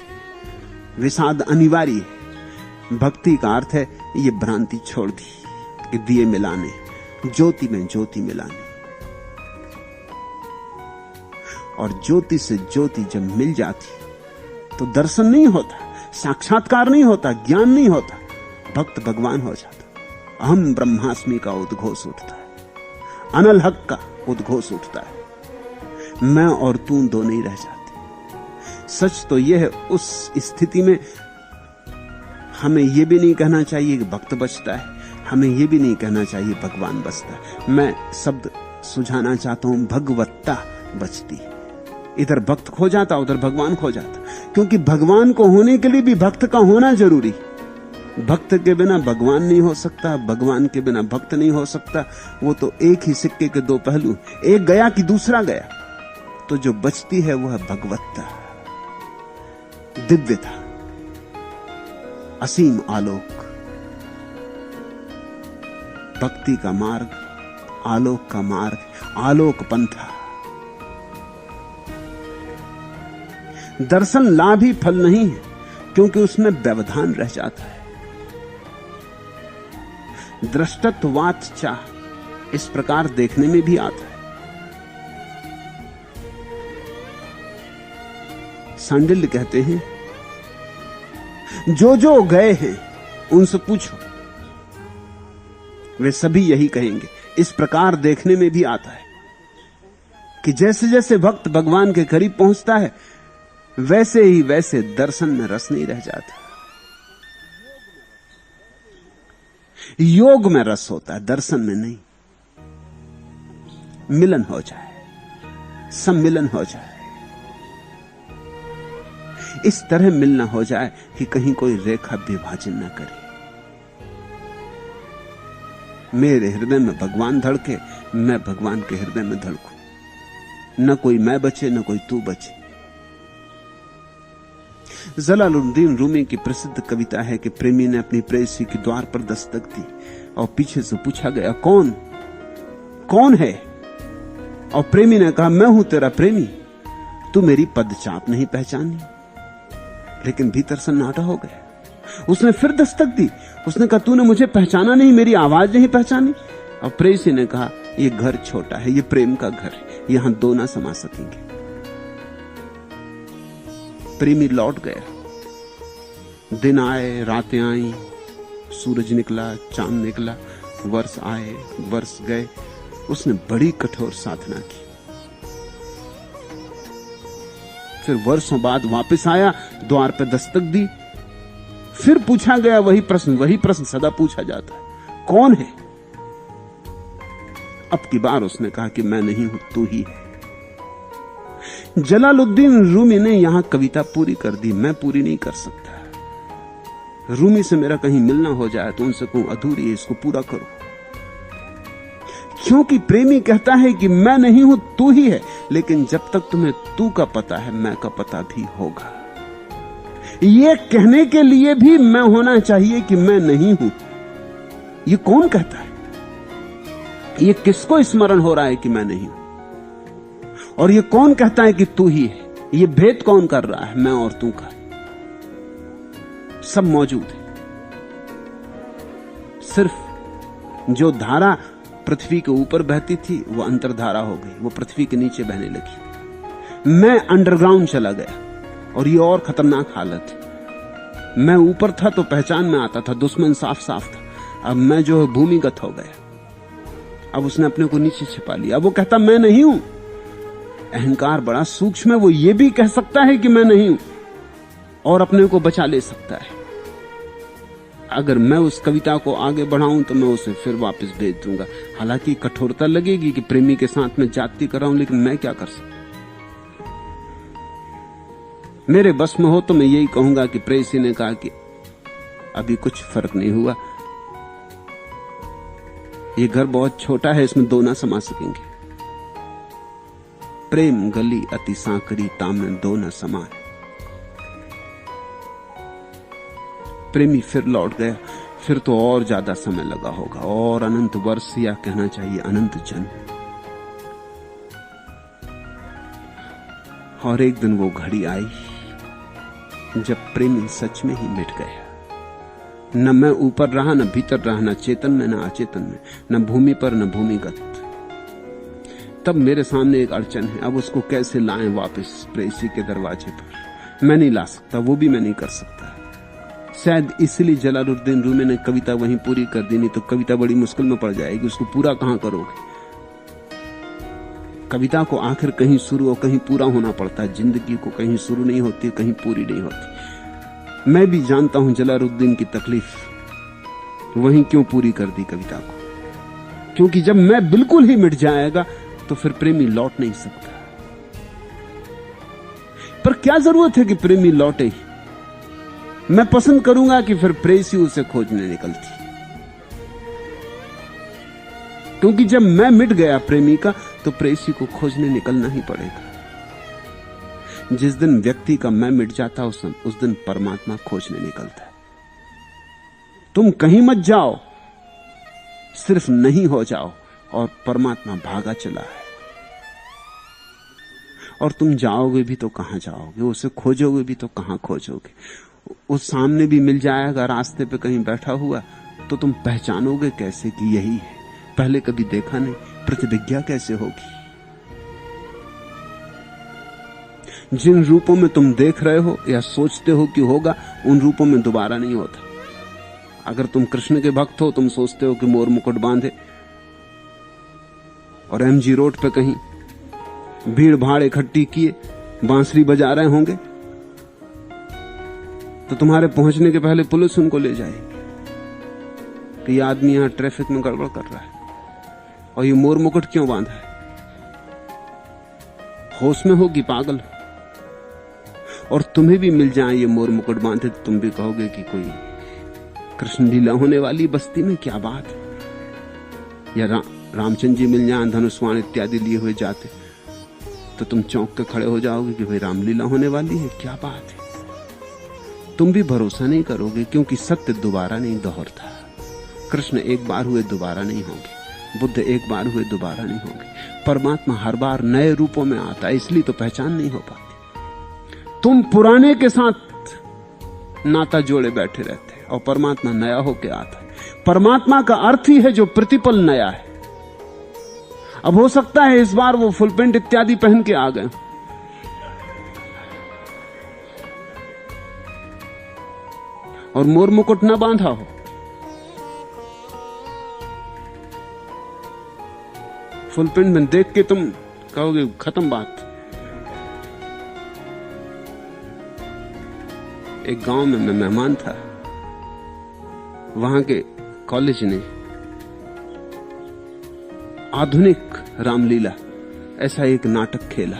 विषाद अनिवार्य है। भक्ति का अर्थ है ये भ्रांति छोड़ दी कि दिए मिलाने, ज्योति में ज्योति मिलाने। और ज्योति से ज्योति जब मिल जाती तो दर्शन नहीं होता, साक्षात्कार नहीं होता, ज्ञान नहीं होता, भक्त भगवान हो जाता। अहम ब्रह्मास्मि का उद्घोष उठता है, अनल हक का उद्घोष उठता है। मैं और तू दो नहीं रह जाते। सच तो यह है, उस स्थिति में हमें यह भी नहीं कहना चाहिए कि भक्त बचता है, हमें यह भी नहीं कहना चाहिए भगवान बचता है। मैं शब्द सुझाना चाहता हूं, भगवत्ता बचती है। इधर भक्त खो जाता, उधर भगवान खो जाता, क्योंकि भगवान को होने के लिए भी भक्त का होना जरूरी। भक्त के बिना भगवान नहीं हो सकता, भगवान के बिना भक्त नहीं हो सकता। वो तो एक ही सिक्के के दो पहलू, एक गया कि दूसरा गया। तो जो बचती है वो है भगवत्ता, दिव्यता, असीम आलोक। भक्ति का मार्ग आलोक का मार्ग, आलोक पंथा। दर्शन लाभ ही फल नहीं है, क्योंकि उसमें व्यवधान रह जाता है। दृष्टत्वात् चाह, इस प्रकार देखने में भी आता है। सांडिल्य कहते हैं, जो जो गए हैं उनसे पूछो, वे सभी यही कहेंगे। इस प्रकार देखने में भी आता है कि जैसे जैसे भक्त भगवान के करीब पहुंचता है, वैसे ही वैसे दर्शन में रस नहीं रह जाता। योग में रस होता है, दर्शन में नहीं। मिलन हो जाए, सम्मिलन हो जाए, इस तरह मिलना हो जाए कि कहीं कोई रेखा विभाजन न करे। मेरे हृदय में भगवान धड़के, मैं भगवान के हृदय में धड़कूं। न कोई मैं बचे, न कोई तू बचे। जलालुद्दीन रूमी की प्रसिद्ध कविता है कि प्रेमी ने अपनी प्रेयसी के द्वार पर दस्तक दी और पीछे से पूछा गया, कौन कौन है? और प्रेमी ने कहा, मैं हूं तेरा प्रेमी, तू मेरी पदचाप नहीं पहचानी। लेकिन भीतर सन्नाटा हो गया। उसने फिर दस्तक दी। उसने कहा, तूने मुझे पहचाना नहीं, मेरी आवाज नहीं पहचानी। और प्रेयसी ने कहा, यह घर छोटा है, यह प्रेम का घर है, यहां दो ना समा सकेंगे। प्रेमी लौट गया। दिन आए, रातें आई, सूरज निकला, चांद निकला, वर्ष आए, वर्ष गए। उसने बड़ी कठोर साधना की। फिर वर्षों बाद वापस आया, द्वार पे दस्तक दी। फिर पूछा गया वही प्रश्न सदा पूछा जाता है, कौन है? अब की बार उसने कहा कि मैं नहीं हूं, तू ही है। जलालुद्दीन रूमी ने यहां कविता पूरी कर दी, मैं पूरी नहीं कर सकता। रूमी से मेरा कहीं मिलना हो जाए तो उनसे कहूं, अधूरी है, इसको पूरा करो। क्योंकि प्रेमी कहता है कि मैं नहीं हूं, तू ही है। लेकिन जब तक तुम्हें तू का पता है, मैं का पता भी होगा। यह कहने के लिए भी मैं होना चाहिए कि मैं नहीं हूं। यह कौन कहता है? यह किसको स्मरण हो रहा है कि मैं नहीं हूं? और यह कौन कहता है कि तू ही है? यह भेद कौन कर रहा है, मैं और तू का? सब मौजूद है। सिर्फ जो धारा पृथ्वी के ऊपर बहती थी वो अंतर्धारा हो गई, वो पृथ्वी के नीचे बहने लगी। मैं अंडरग्राउंड चला गया और ये और खतरनाक हालत है। मैं ऊपर था तो पहचान में आता था, दुश्मन साफ साफ था। अब मैं जो है भूमिगत हो गया। अब उसने अपने को नीचे छिपा लिया। अब वो कहता मैं नहीं हूं। अहंकार बड़ा सूक्ष्म है, वो ये भी कह सकता है कि मैं नहीं हूं और अपने को बचा ले सकता है। अगर मैं उस कविता को आगे बढ़ाऊं तो मैं उसे फिर वापस भेज दूंगा। हालांकि कठोरता लगेगी कि प्रेमी के साथ मैं जाति कर रहा हूं, लेकिन मैं क्या कर सकता? मेरे बस में हो तो मैं यही कहूंगा कि प्रेयसी ने कहा कि अभी कुछ फर्क नहीं हुआ, ये घर बहुत छोटा है, इसमें दो ना समा सकेंगे। प्रेम गली अति सांकड़ी, तामन दो न समाए। प्रेमी फिर लौट गया। फिर तो और ज्यादा समय लगा होगा, और अनंत वर्ष, या कहना चाहिए अनंत जन्म। और एक दिन वो घड़ी आई जब प्रेमी सच में ही मिट गया। न मैं ऊपर रहा, न भीतर रहा, न चेतन में, न अचेतन में, न भूमि पर, न भूमिगत। तब मेरे सामने एक अड़चन है। अब उसको कैसे लाएं वापस प्रेयसी के दरवाजे पर? मैं नहीं ला सकता, वो भी मैं नहीं कर सकता। शायद इसलिए जलालुद्दीन रूमी ने कविता वहीं पूरी कर दी, नहीं तो कविता बड़ी मुश्किल में पड़ जाएगी। उसको पूरा कहां करोगे? कविता को आखिर कहीं शुरू और कहीं पूरा होना पड़ता है। जिंदगी को कहीं शुरू नहीं होती, कहीं पूरी नहीं होती। मैं भी जानता हूं जलालुद्दीन की तकलीफ। वहीं क्यों पूरी कर दी कविता को? क्योंकि जब मैं बिल्कुल ही मिट जाएगा तो फिर प्रेमी लौट नहीं सकता। पर क्या जरूरत है कि प्रेमी लौटे ही? मैं पसंद करूंगा कि फिर प्रेयसी उसे खोजने निकलती, क्योंकि जब मैं मिट गया प्रेमी का, तो प्रेयसी को खोजने निकलना ही पड़ेगा। जिस दिन व्यक्ति का मैं मिट जाता उस दिन परमात्मा खोजने निकलता है। तुम कहीं मत जाओ, सिर्फ नहीं हो जाओ और परमात्मा भागा चला है। और तुम जाओगे भी तो कहां जाओगे, उसे खोजोगे भी तो कहां खोजोगे। उस सामने भी मिल जाएगा, रास्ते पे कहीं बैठा हुआ, तो तुम पहचानोगे कैसे कि यही है? पहले कभी देखा नहीं, प्रतिविज्ञा कैसे होगी? जिन रूपों में तुम देख रहे हो या सोचते हो कि होगा, उन रूपों में दोबारा नहीं होता। अगर तुम कृष्ण के भक्त हो, तुम सोचते हो कि मोर मुकुट बांधे और एमजी रोड पे कहीं भीड़ भाड़ इकट्ठी किए बांसुरी बजा रहे होंगे, तो तुम्हारे पहुंचने के पहले पुलिस उनको ले जाएगी कि ये आदमी यहां ट्रैफिक में गड़बड़ कर रहा है और ये मोर मुकुट क्यों बांधा है। होश में हो कि पागल हो? और तुम्हें भी मिल जाए ये मोर मुकुट बांधे, तो तुम भी कहोगे कि कोई कृष्ण लीला होने वाली बस्ती में, क्या बात है। या रामचंद्र जी मिल जाए धनुष्वाण इत्यादि लिए हुए जाते, तो तुम चौंक के खड़े हो जाओगे कि भाई रामलीला होने वाली है, क्या बात है। तुम भी भरोसा नहीं करोगे, क्योंकि सत्य दोबारा नहीं दोहरता। कृष्ण एक बार हुए दोबारा नहीं होंगे, बुद्ध एक बार हुए दोबारा नहीं होंगे। परमात्मा हर बार नए रूपों में आता है, इसलिए तो पहचान नहीं हो पाती। तुम पुराने के साथ नाता जोड़े बैठे रहते हैं और परमात्मा नया होके आता है। परमात्मा का अर्थ ही है जो प्रतिपल नया है। अब हो सकता है इस बार वो फुल पेंट इत्यादि पहन के आ गए और मोर मुकुट न बांधा हो। फुल पेंट में देख के तुम कहोगे खत्म बात। एक गांव में मैं मेहमान था, वहां के कॉलेज ने आधुनिक रामलीला ऐसा एक नाटक खेला।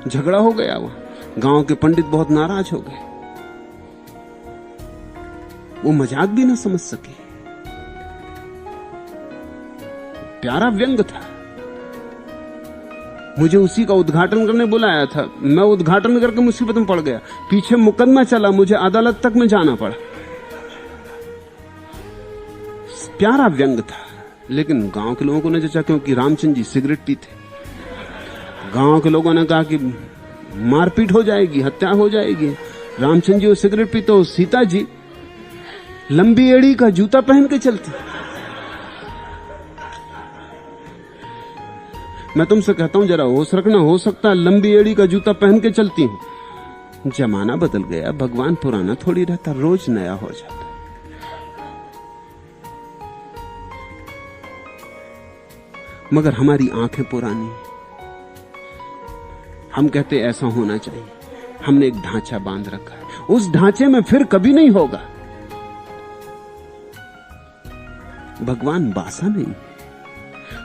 झगड़ा हो गया, वहां गांव के पंडित बहुत नाराज हो गए, वो मजाक भी ना समझ सके। प्यारा व्यंग था। मुझे उसी का उद्घाटन करने बुलाया था, मैं उद्घाटन करके मुसीबत में पड़ गया। पीछे मुकदमा चला, मुझे अदालत तक में जाना पड़ा। प्यारा व्यंग था, लेकिन गांव के लोगों को न जचा, क्योंकि रामचंद्र जी सिगरेट पीते। गांव के लोगों ने कहा कि मारपीट हो जाएगी, हत्या हो जाएगी। रामचंद्र जी वो सिगरेट पीते, तो सीता जी लंबी एड़ी का जूता पहन के चलती। मैं तुमसे कहता हूं जरा होश रखना, हो सकता है लंबी एड़ी का जूता पहन के चलती हूं। जमाना बदल गया, भगवान पुराना थोड़ी रहता, रोज नया हो जाता। मगर हमारी आंखें पुरानी, हम कहते ऐसा होना चाहिए। हमने एक ढांचा बांध रखा है, उस ढांचे में फिर कभी नहीं होगा। भगवान बासा नहीं।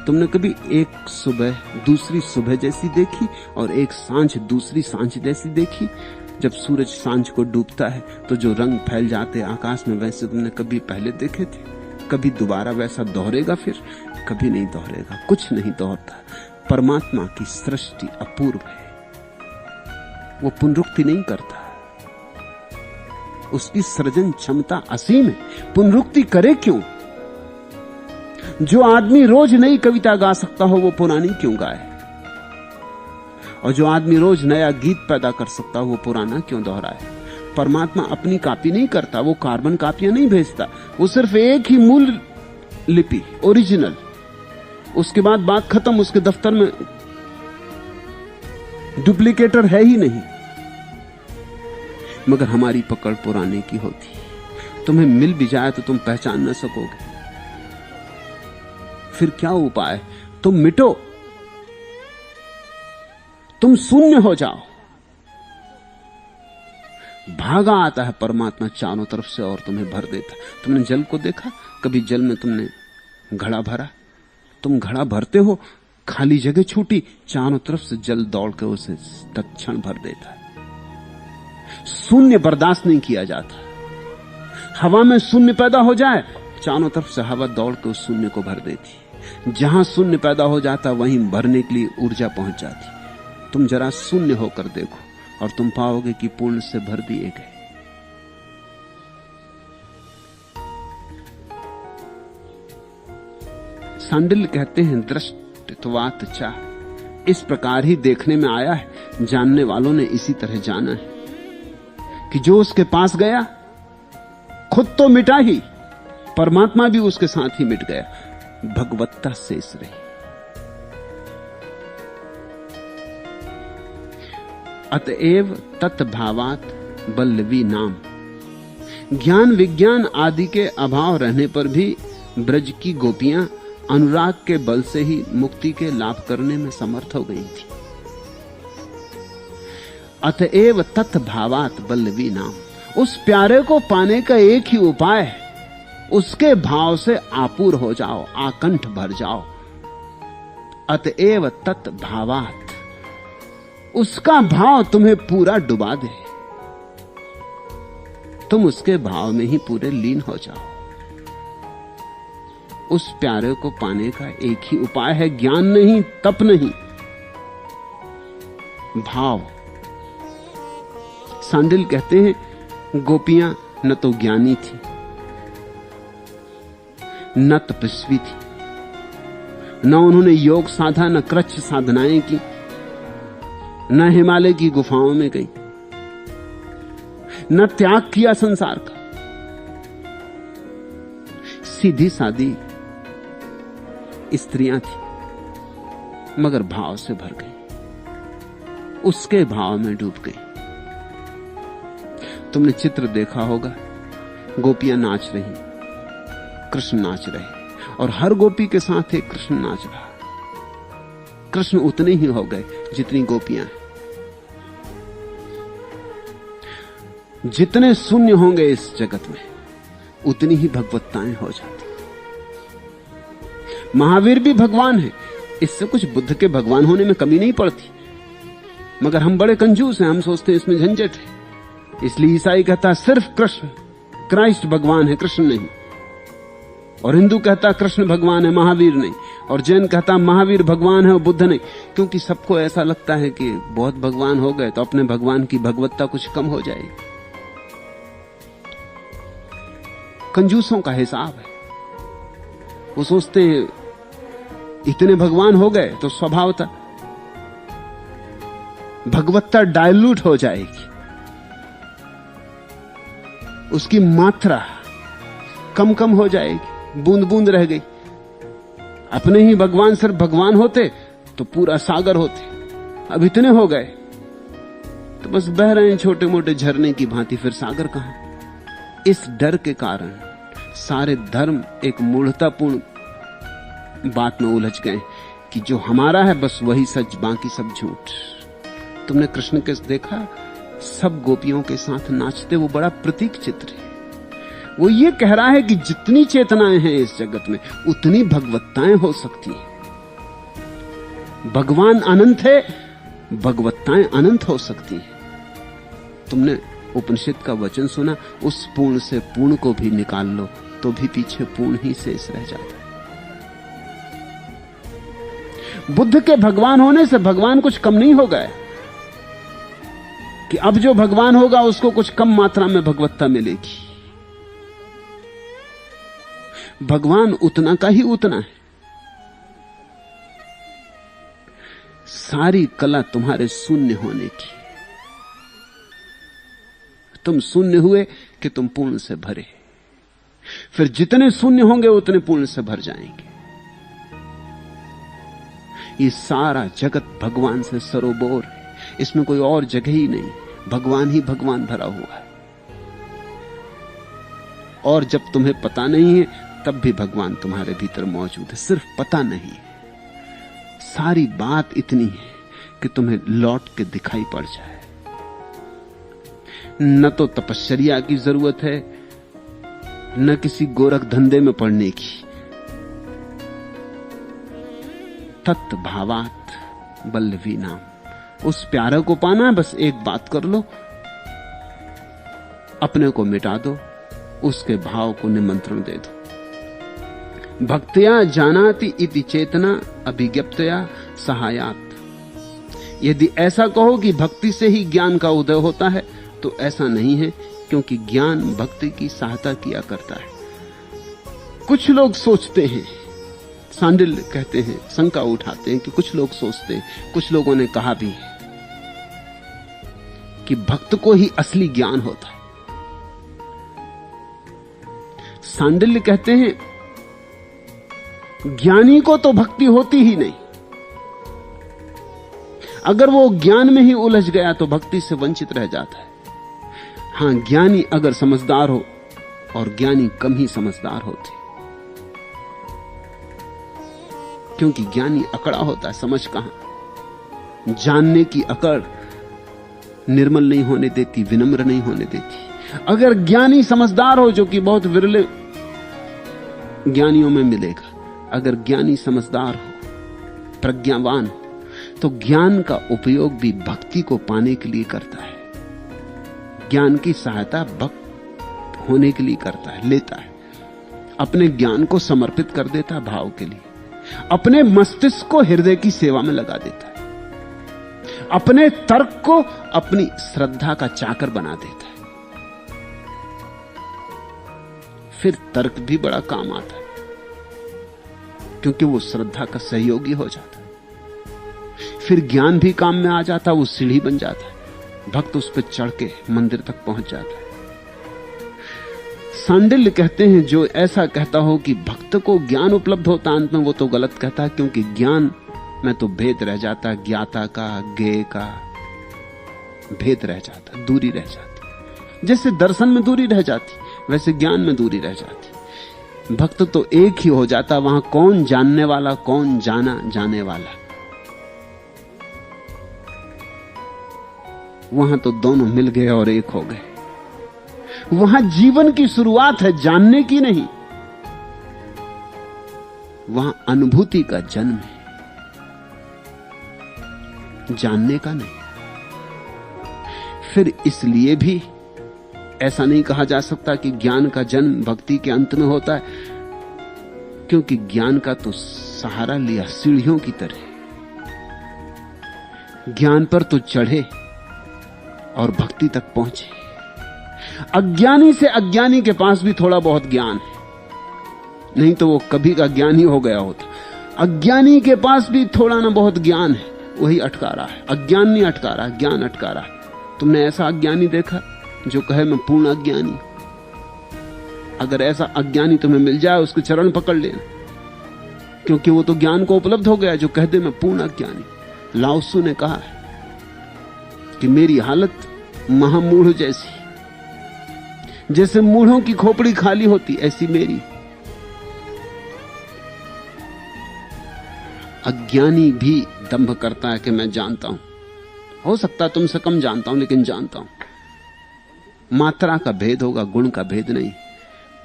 तुमने कभी एक सुबह दूसरी सुबह जैसी देखी और एक सांझ दूसरी सांझ जैसी देखी? जब सूरज सांझ को डूबता है तो जो रंग फैल जाते आकाश में, वैसे तुमने कभी पहले देखे थे? कभी दोबारा वैसा दोहरेगा? फिर कभी नहीं दोहरेगा, कुछ नहीं दोहरता। परमात्मा की सृष्टि अपूर्व है, वो पुनरुक्ति नहीं करता। उसकी सृजन क्षमता असीम है, पुनरुक्ति करे क्यों? जो आदमी रोज नई कविता गा सकता हो, वो पुरानी क्यों गाए? और जो आदमी रोज नया गीत पैदा कर सकता हो, वो पुराना क्यों दोहराए? परमात्मा अपनी कॉपी नहीं करता, वो कार्बन कॉपियां नहीं भेजता, वो सिर्फ एक ही मूल लिपि, ओरिजिनल। उसके बाद बात खत्म, उसके दफ्तर में डुप्लीकेटर है ही नहीं। मगर हमारी पकड़ पुराने की होती। तुम्हें मिल भी जाए तो तुम पहचान न सकोगे। फिर क्या उपाय? तुम मिटो, तुम शून्य हो जाओ। भागा आता है परमात्मा चारों तरफ से और तुम्हें भर देता। तुमने जल को देखा? कभी जल में तुमने घड़ा भरा? तुम घड़ा भरते हो, खाली जगह छूटी, चारों तरफ से जल दौड़ के उसे तत्क्षण भर देता है। शून्य बर्दाश्त नहीं किया जाता। हवा में शून्य पैदा हो जाए, चारों तरफ से हवा दौड़ के उस शून्य को भर देती। जहां शून्य पैदा हो जाता, वहीं भरने के लिए ऊर्जा पहुंच जाती। तुम जरा शून्य होकर देखो, और तुम पाओगे कि पूर्ण से भर दिए गए। सांडिल कहते हैं दृष्टत्वात् च, इस प्रकार ही देखने में आया है, जानने वालों ने इसी तरह जाना है कि जो उसके पास गया खुद तो मिटा ही, परमात्मा भी उसके साथ ही मिट गया, भगवत्ता शेष रही। अतएव तत्भावात बल्लवी नाम। ज्ञान विज्ञान आदि के अभाव रहने पर भी ब्रज की गोपियां अनुराग के बल से ही मुक्ति के लाभ करने में समर्थ हो गई थी। अतएव तत्भावात बल्लवी नाम, उस प्यारे को पाने का एक ही उपाय है, उसके भाव से आपूर हो जाओ, आकंठ भर जाओ। अतएव तत्भावात, उसका भाव तुम्हें पूरा डुबा दे, तुम उसके भाव में ही पूरे लीन हो जाओ। उस प्यारे को पाने का एक ही उपाय है, ज्ञान नहीं, तप नहीं, भाव। सांडिल कहते हैं गोपियां न तो ज्ञानी थी, न तपस्वी थी, न उन्होंने योग साधा, न कृच्छ साधनाएं की, न हिमालय की गुफाओं में गई, न त्याग किया संसार का। सीधी सादी स्त्रियां थी, मगर भाव से भर गई, उसके भाव में डूब गई। तुमने चित्र देखा होगा, गोपियां नाच रही, कृष्ण नाच रहे, और हर गोपी के साथ एक कृष्ण नाच रहा। कृष्ण उतने ही हो गए जितनी गोपियां हैं। जितने शून्य होंगे इस जगत में, उतनी ही भगवत्ताएं हो जाती। महावीर भी भगवान है, इससे कुछ बुद्ध के भगवान होने में कमी नहीं पड़ती, मगर हम बड़े कंजूस हैं, हम सोचते हैं इसमें झंझट है। इसलिए ईसाई कहता है सिर्फ कृष्ण, क्राइस्ट भगवान है, कृष्ण नहीं। और हिंदू कहता कृष्ण भगवान है, महावीर नहीं। और जैन कहता महावीर भगवान है और बुद्ध नहीं, क्योंकि सबको ऐसा लगता है कि बहुत भगवान हो गए तो अपने भगवान की भगवत्ता कुछ कम हो जाएगी। कंजूसों का हिसाब है, वो सोचते हैं इतने भगवान हो गए तो स्वभावतः भगवत्ता डायल्यूट हो जाएगी, उसकी मात्रा कम कम हो जाएगी, बूंद बूंद रह गई। अपने ही भगवान सिर्फ भगवान होते तो पूरा सागर होते, अब इतने हो गए तो बस बह रहे हैं छोटे मोटे झरने की भांति, फिर सागर कहां। इस डर के कारण सारे धर्म एक मूढ़तापूर्ण बात में उलझ गए कि जो हमारा है बस वही सच, बाकी सब झूठ। तुमने कृष्ण के देखा सब गोपियों के साथ नाचते, वो बड़ा प्रतीक चित्र है। वो ये कह रहा है कि जितनी चेतनाएं हैं इस जगत में उतनी भगवत्ताएं हो सकती हैं। भगवान अनंत है, भगवत्ताएं अनंत हो सकती हैं। तुमने उपनिषद का वचन सुना, उस पूर्ण से पूर्ण को भी निकाल लो तो भी पीछे पूर्ण ही शेष रह जाता है। बुद्ध के भगवान होने से भगवान कुछ कम नहीं हो गया कि अब जो भगवान होगा उसको कुछ कम मात्रा में भगवत्ता मिलेगी। भगवान उतना का ही उतना है। सारी कला तुम्हारे शून्य होने की। तुम शून्य हुए कि तुम पूर्ण से भरे, फिर जितने शून्य होंगे उतने पूर्ण से भर जाएंगे। ये सारा जगत भगवान से सरोबोर है, इसमें कोई और जगह ही नहीं, भगवान ही भगवान भरा हुआ है। और जब तुम्हें पता नहीं है तब भी भगवान तुम्हारे भीतर मौजूद है, सिर्फ पता नहीं है। सारी बात इतनी है कि तुम्हें लौट के दिखाई पड़ जाए। न तो तपश्चर्या की जरूरत है, न किसी गोरख धंधे में पड़ने की। तत्भावात बल्लवी नाम, उस प्यारे को पाना है, बस एक बात कर लो, अपने को मिटा दो, उसके भाव को निमंत्रण दे दो। भक्त्या जानाति इति चेतना अभिज्ञप्तया सहायात। यदि ऐसा कहो कि भक्ति से ही ज्ञान का उदय होता है तो ऐसा नहीं है, क्योंकि ज्ञान भक्ति की सहायता किया करता है। कुछ लोग सोचते हैं, सांडिल्य कहते हैं, शंका उठाते हैं कि कुछ लोग सोचते हैं, कुछ लोगों ने कहा भी है कि भक्त को ही असली ज्ञान होता है। सांडिल्य कहते हैं ज्ञानी को तो भक्ति होती ही नहीं, अगर वो ज्ञान में ही उलझ गया तो भक्ति से वंचित रह जाता है। हां, ज्ञानी अगर समझदार हो, और ज्ञानी कम ही समझदार होते, क्योंकि ज्ञानी अकड़ा होता है, समझ कहां। जानने की अकड़ निर्मल नहीं होने देती, विनम्र नहीं होने देती। अगर ज्ञानी समझदार हो, जो कि बहुत विरले ज्ञानियों में मिलेगा, अगर ज्ञानी समझदार हो, प्रज्ञावान हो, तो ज्ञान का उपयोग भी भक्ति को पाने के लिए करता है। ज्ञान की सहायता भक्त होने के लिए करता है, लेता है, अपने ज्ञान को समर्पित कर देता है भाव के लिए, अपने मस्तिष्क को हृदय की सेवा में लगा देता है, अपने तर्क को अपनी श्रद्धा का चाकर बना देता है। फिर तर्क भी बड़ा काम आता है, क्योंकि वो श्रद्धा का सहयोगी हो जाता है। फिर ज्ञान भी काम में आ जाता है, वो सीढ़ी बन जाता है, भक्त उस पर चढ़ के मंदिर तक पहुंच जाता है। सांडिल्य कहते हैं जो ऐसा कहता हो कि भक्त को ज्ञान उपलब्ध होता अंत में, वो तो गलत कहता है, क्योंकि ज्ञान में तो भेद रह जाता, ज्ञाता का ज्ञेय का भेद रह जाता, दूरी रह जाती। जैसे दर्शन में दूरी रह जाती, वैसे ज्ञान में दूरी रह जाती। भक्त तो एक ही हो जाता, वहां कौन जानने वाला, कौन जाना जाने वाला, वहां तो दोनों मिल गए और एक हो गए। वहां जीवन की शुरुआत है, जानने की नहीं, वहां अनुभूति का जन्म है, जानने का नहीं। फिर इसलिए भी ऐसा नहीं कहा जा सकता कि ज्ञान का जन्म भक्ति के अंत में होता है, क्योंकि ज्ञान का तो सहारा लिया सीढ़ियों की तरह, ज्ञान पर तो चढ़े और भक्ति तक पहुंचे। अज्ञानी से अज्ञानी के पास भी थोड़ा बहुत ज्ञान है, नहीं तो वो कभी का ज्ञानी हो गया होता। अज्ञानी के पास भी थोड़ा ना बहुत ज्ञान है, वही अटका रहा है। अज्ञान नहीं अटका रहा, ज्ञान अटका रहा है। तुमने ऐसा अज्ञानी देखा जो कहे मैं पूर्ण अज्ञानी? अगर ऐसा अज्ञानी तुम्हें मिल जाए, उसके चरण पकड़ लेना, क्योंकि वो तो ज्ञान को उपलब्ध हो गया जो कह दे मैं पूर्ण अज्ञानी। लाओ त्सु ने कहा है कि मेरी हालत महामूढ़ जैसी, जैसे मूढ़ों की खोपड़ी खाली होती, ऐसी मेरी। अज्ञानी भी दंभ करता है कि मैं जानता हूं, हो सकता है तुमसे कम जानता हूं, लेकिन जानता हूं। मात्रा का भेद होगा, गुण का भेद नहीं।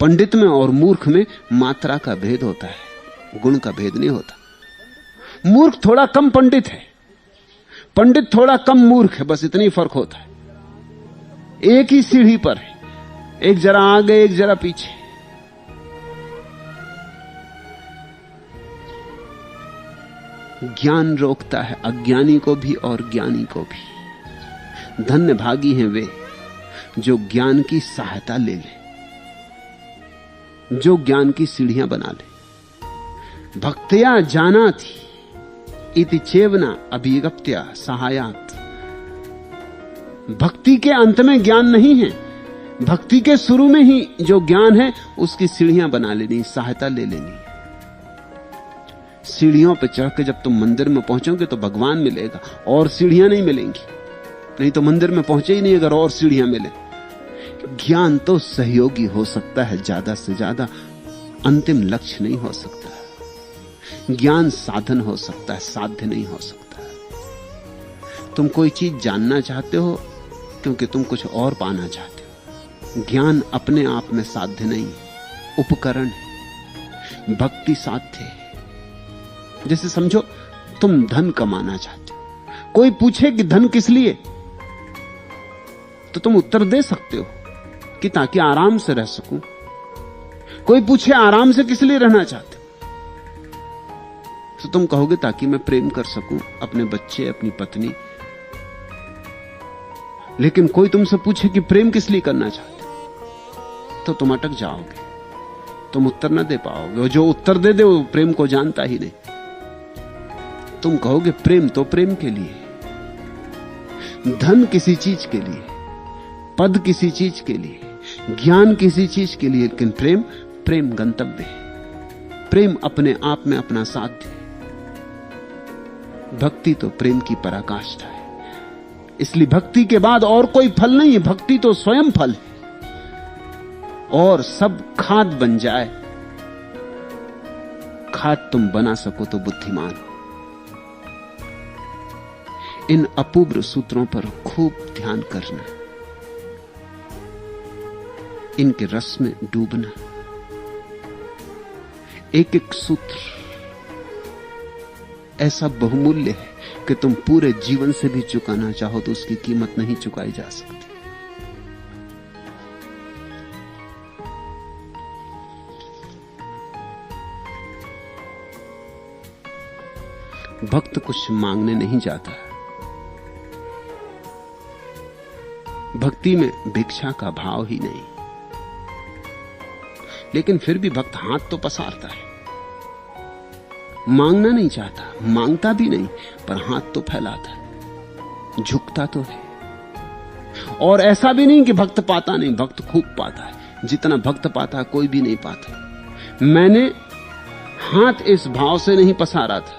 पंडित में और मूर्ख में मात्रा का भेद होता है, गुण का भेद नहीं होता। मूर्ख थोड़ा कम पंडित है, पंडित थोड़ा कम मूर्ख है, बस इतनी फर्क होता है। एक ही सीढ़ी पर है, एक जरा आगे एक जरा पीछे। ज्ञान रोकता है अज्ञानी को भी और ज्ञानी को भी। धन्य भागी हैं वे जो ज्ञान की सहायता ले ले, जो ज्ञान की सीढ़ियां बना ले। भक्त्या जानाति इति चेवना अभिगप्त्या सहायात। भक्ति के अंत में ज्ञान नहीं है, भक्ति के शुरू में ही जो ज्ञान है उसकी सीढ़ियां बना लेनी, सहायता ले लेनी। सीढ़ियों पर चढ़ के जब तुम मंदिर में पहुंचोगे तो भगवान मिलेगा, और सीढ़ियां नहीं मिलेंगी। नहीं तो मंदिर में पहुंचे ही नहीं अगर और सीढ़ियां मिले। ज्ञान तो सहयोगी हो सकता है ज्यादा से ज्यादा, अंतिम लक्ष्य नहीं हो सकता। ज्ञान साधन हो सकता है, साध्य नहीं हो सकता। तुम कोई चीज जानना चाहते हो क्योंकि तुम कुछ और पाना चाहते हो। ज्ञान अपने आप में साध्य नहीं है, उपकरण है। भक्ति साध्य है। जैसे समझो तुम धन कमाना चाहते हो, कोई पूछे कि धन किस लिए, तो तुम उत्तर दे सकते हो कि ताकि आराम से रह सकूं। कोई पूछे आराम से किस लिए रहना चाहते हो, तो तुम कहोगे ताकि मैं प्रेम कर सकूं अपने बच्चे, अपनी पत्नी। लेकिन कोई तुमसे पूछे कि प्रेम किस लिए करना चाहते, तो तुम अटक जाओगे, तुम उत्तर न दे पाओगे। और जो उत्तर दे दे वो प्रेम को जानता ही नहीं। तुम कहोगे प्रेम तो प्रेम के लिए, धन किसी चीज के लिए, पद किसी चीज के लिए, ज्ञान किसी चीज के लिए, लेकिन प्रेम, प्रेम गंतव्य है। प्रेम अपने आप में अपना साध्य है। भक्ति तो प्रेम की पराकाष्ठा है। इसलिए भक्ति के बाद और कोई फल नहीं है, भक्ति तो स्वयं फल है। और सब खाद बन जाए, खाद तुम बना सको तो बुद्धिमान हो। इन अपूर्व सूत्रों पर खूब ध्यान करना, इनके रस में डूबना। एक एक सूत्र ऐसा बहुमूल्य है कि तुम पूरे जीवन से भी चुकाना चाहो तो उसकी कीमत नहीं चुकाई जा सकती। भक्त कुछ मांगने नहीं जाता। भक्ति में भिक्षा का भाव ही नहीं, लेकिन फिर भी भक्त हाथ तो पसारता है। मांगना नहीं चाहता, मांगता भी नहीं, पर हाथ तो फैलाता है, झुकता तो है। और ऐसा भी नहीं कि भक्त पाता नहीं, भक्त खूब पाता है। जितना भक्त पाता है कोई भी नहीं पाता। मैंने हाथ इस भाव से नहीं पसारा था,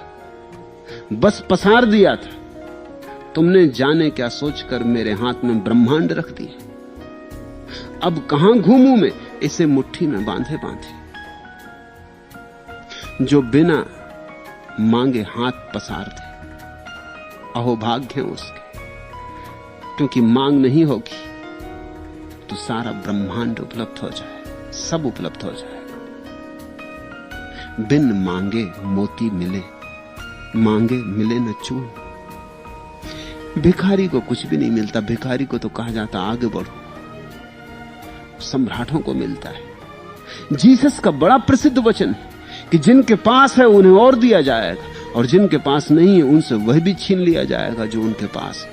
बस पसार दिया था। तुमने जाने क्या सोचकर मेरे हाथ में ब्रह्मांड रख दिया। अब कहां घूमूं मैं इसे मुट्ठी में बांधे बांधे। जो बिना मांगे हाथ पसार दे, अहोभाग्य है उसके। क्योंकि मांग नहीं होगी तो सारा ब्रह्मांड उपलब्ध हो जाए, सब उपलब्ध हो जाएगा। बिन मांगे मोती मिले, मांगे मिले न चून। भिखारी को कुछ भी नहीं मिलता। भिखारी को तो कहा जाता आगे बढ़ो, सम्राटों को मिलता है। जीसस का बड़ा प्रसिद्ध वचन है कि जिनके पास है उन्हें और दिया जाएगा, और जिनके पास नहीं है उनसे वह भी छीन लिया जाएगा जो उनके पास है।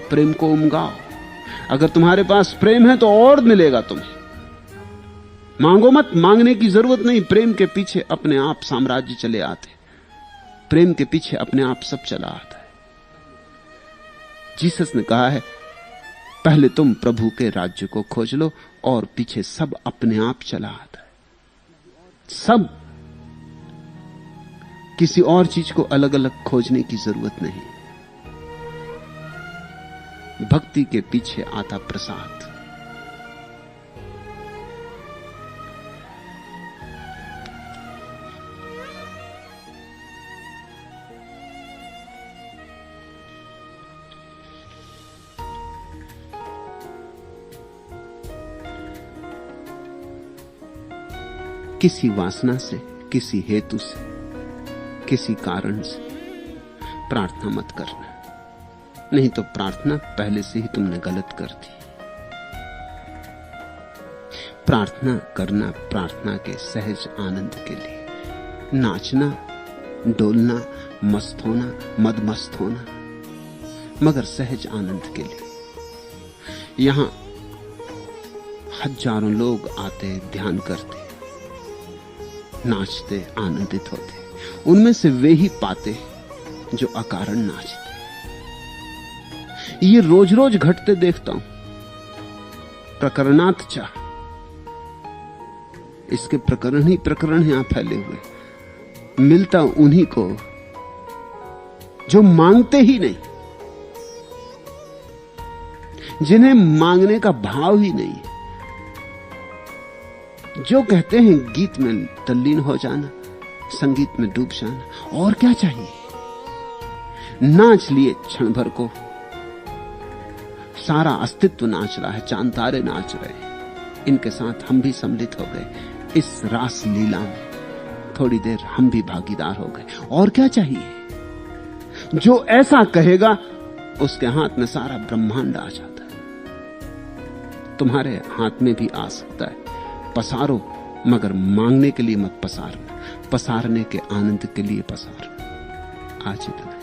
प्रेम को उमगाओ। अगर तुम्हारे पास प्रेम है तो और मिलेगा तुम्हें। मांगो मत, मांगने की जरूरत नहीं। प्रेम के पीछे अपने आप साम्राज्य चले आते, प्रेम के पीछे अपने आप सब चला आता है। जीसस ने कहा है पहले तुम प्रभु के राज्य को खोज लो और पीछे सब अपने आप चला आता है। सब, किसी और चीज को अलग अलग खोजने की जरूरत नहीं। भक्ति के पीछे आता प्रसाद। किसी वासना से, किसी हेतु से, किसी कारण से प्रार्थना मत करना, नहीं तो प्रार्थना पहले से ही तुमने गलत कर दी। प्रार्थना करना प्रार्थना के सहज आनंद के लिए, नाचना, डोलना, मस्त होना, मदमस्त होना, मगर सहज आनंद के लिए। यहां हजारों लोग आते, ध्यान करते, नाचते, आनंदित होते। उनमें से वे ही पाते जो अकारण नाचते। ये रोज रोज घटते देखता हूं। प्रकरणात चाह, इसके प्रकरण ही प्रकरण यहां फैले हुए। मिलता उन्हीं को जो मांगते ही नहीं, जिन्हें मांगने का भाव ही नहीं, जो कहते हैं गीत में तल्लीन हो जाना, संगीत में डूब जाना, और क्या चाहिए। नाच लिए क्षण भर को, सारा अस्तित्व नाच रहा है, चांद तारे नाच रहे हैं। इनके साथ हम भी सम्मिलित हो गए इस रास लीला में। थोड़ी देर हम भी भागीदार हो गए, और क्या चाहिए। जो ऐसा कहेगा उसके हाथ में सारा ब्रह्मांड आ जाता है। तुम्हारे हाथ में भी आ सकता है। पसारो, मगर मांगने के लिए मत पसारना। पसारने के आनंद के लिए पसार। आज इतना।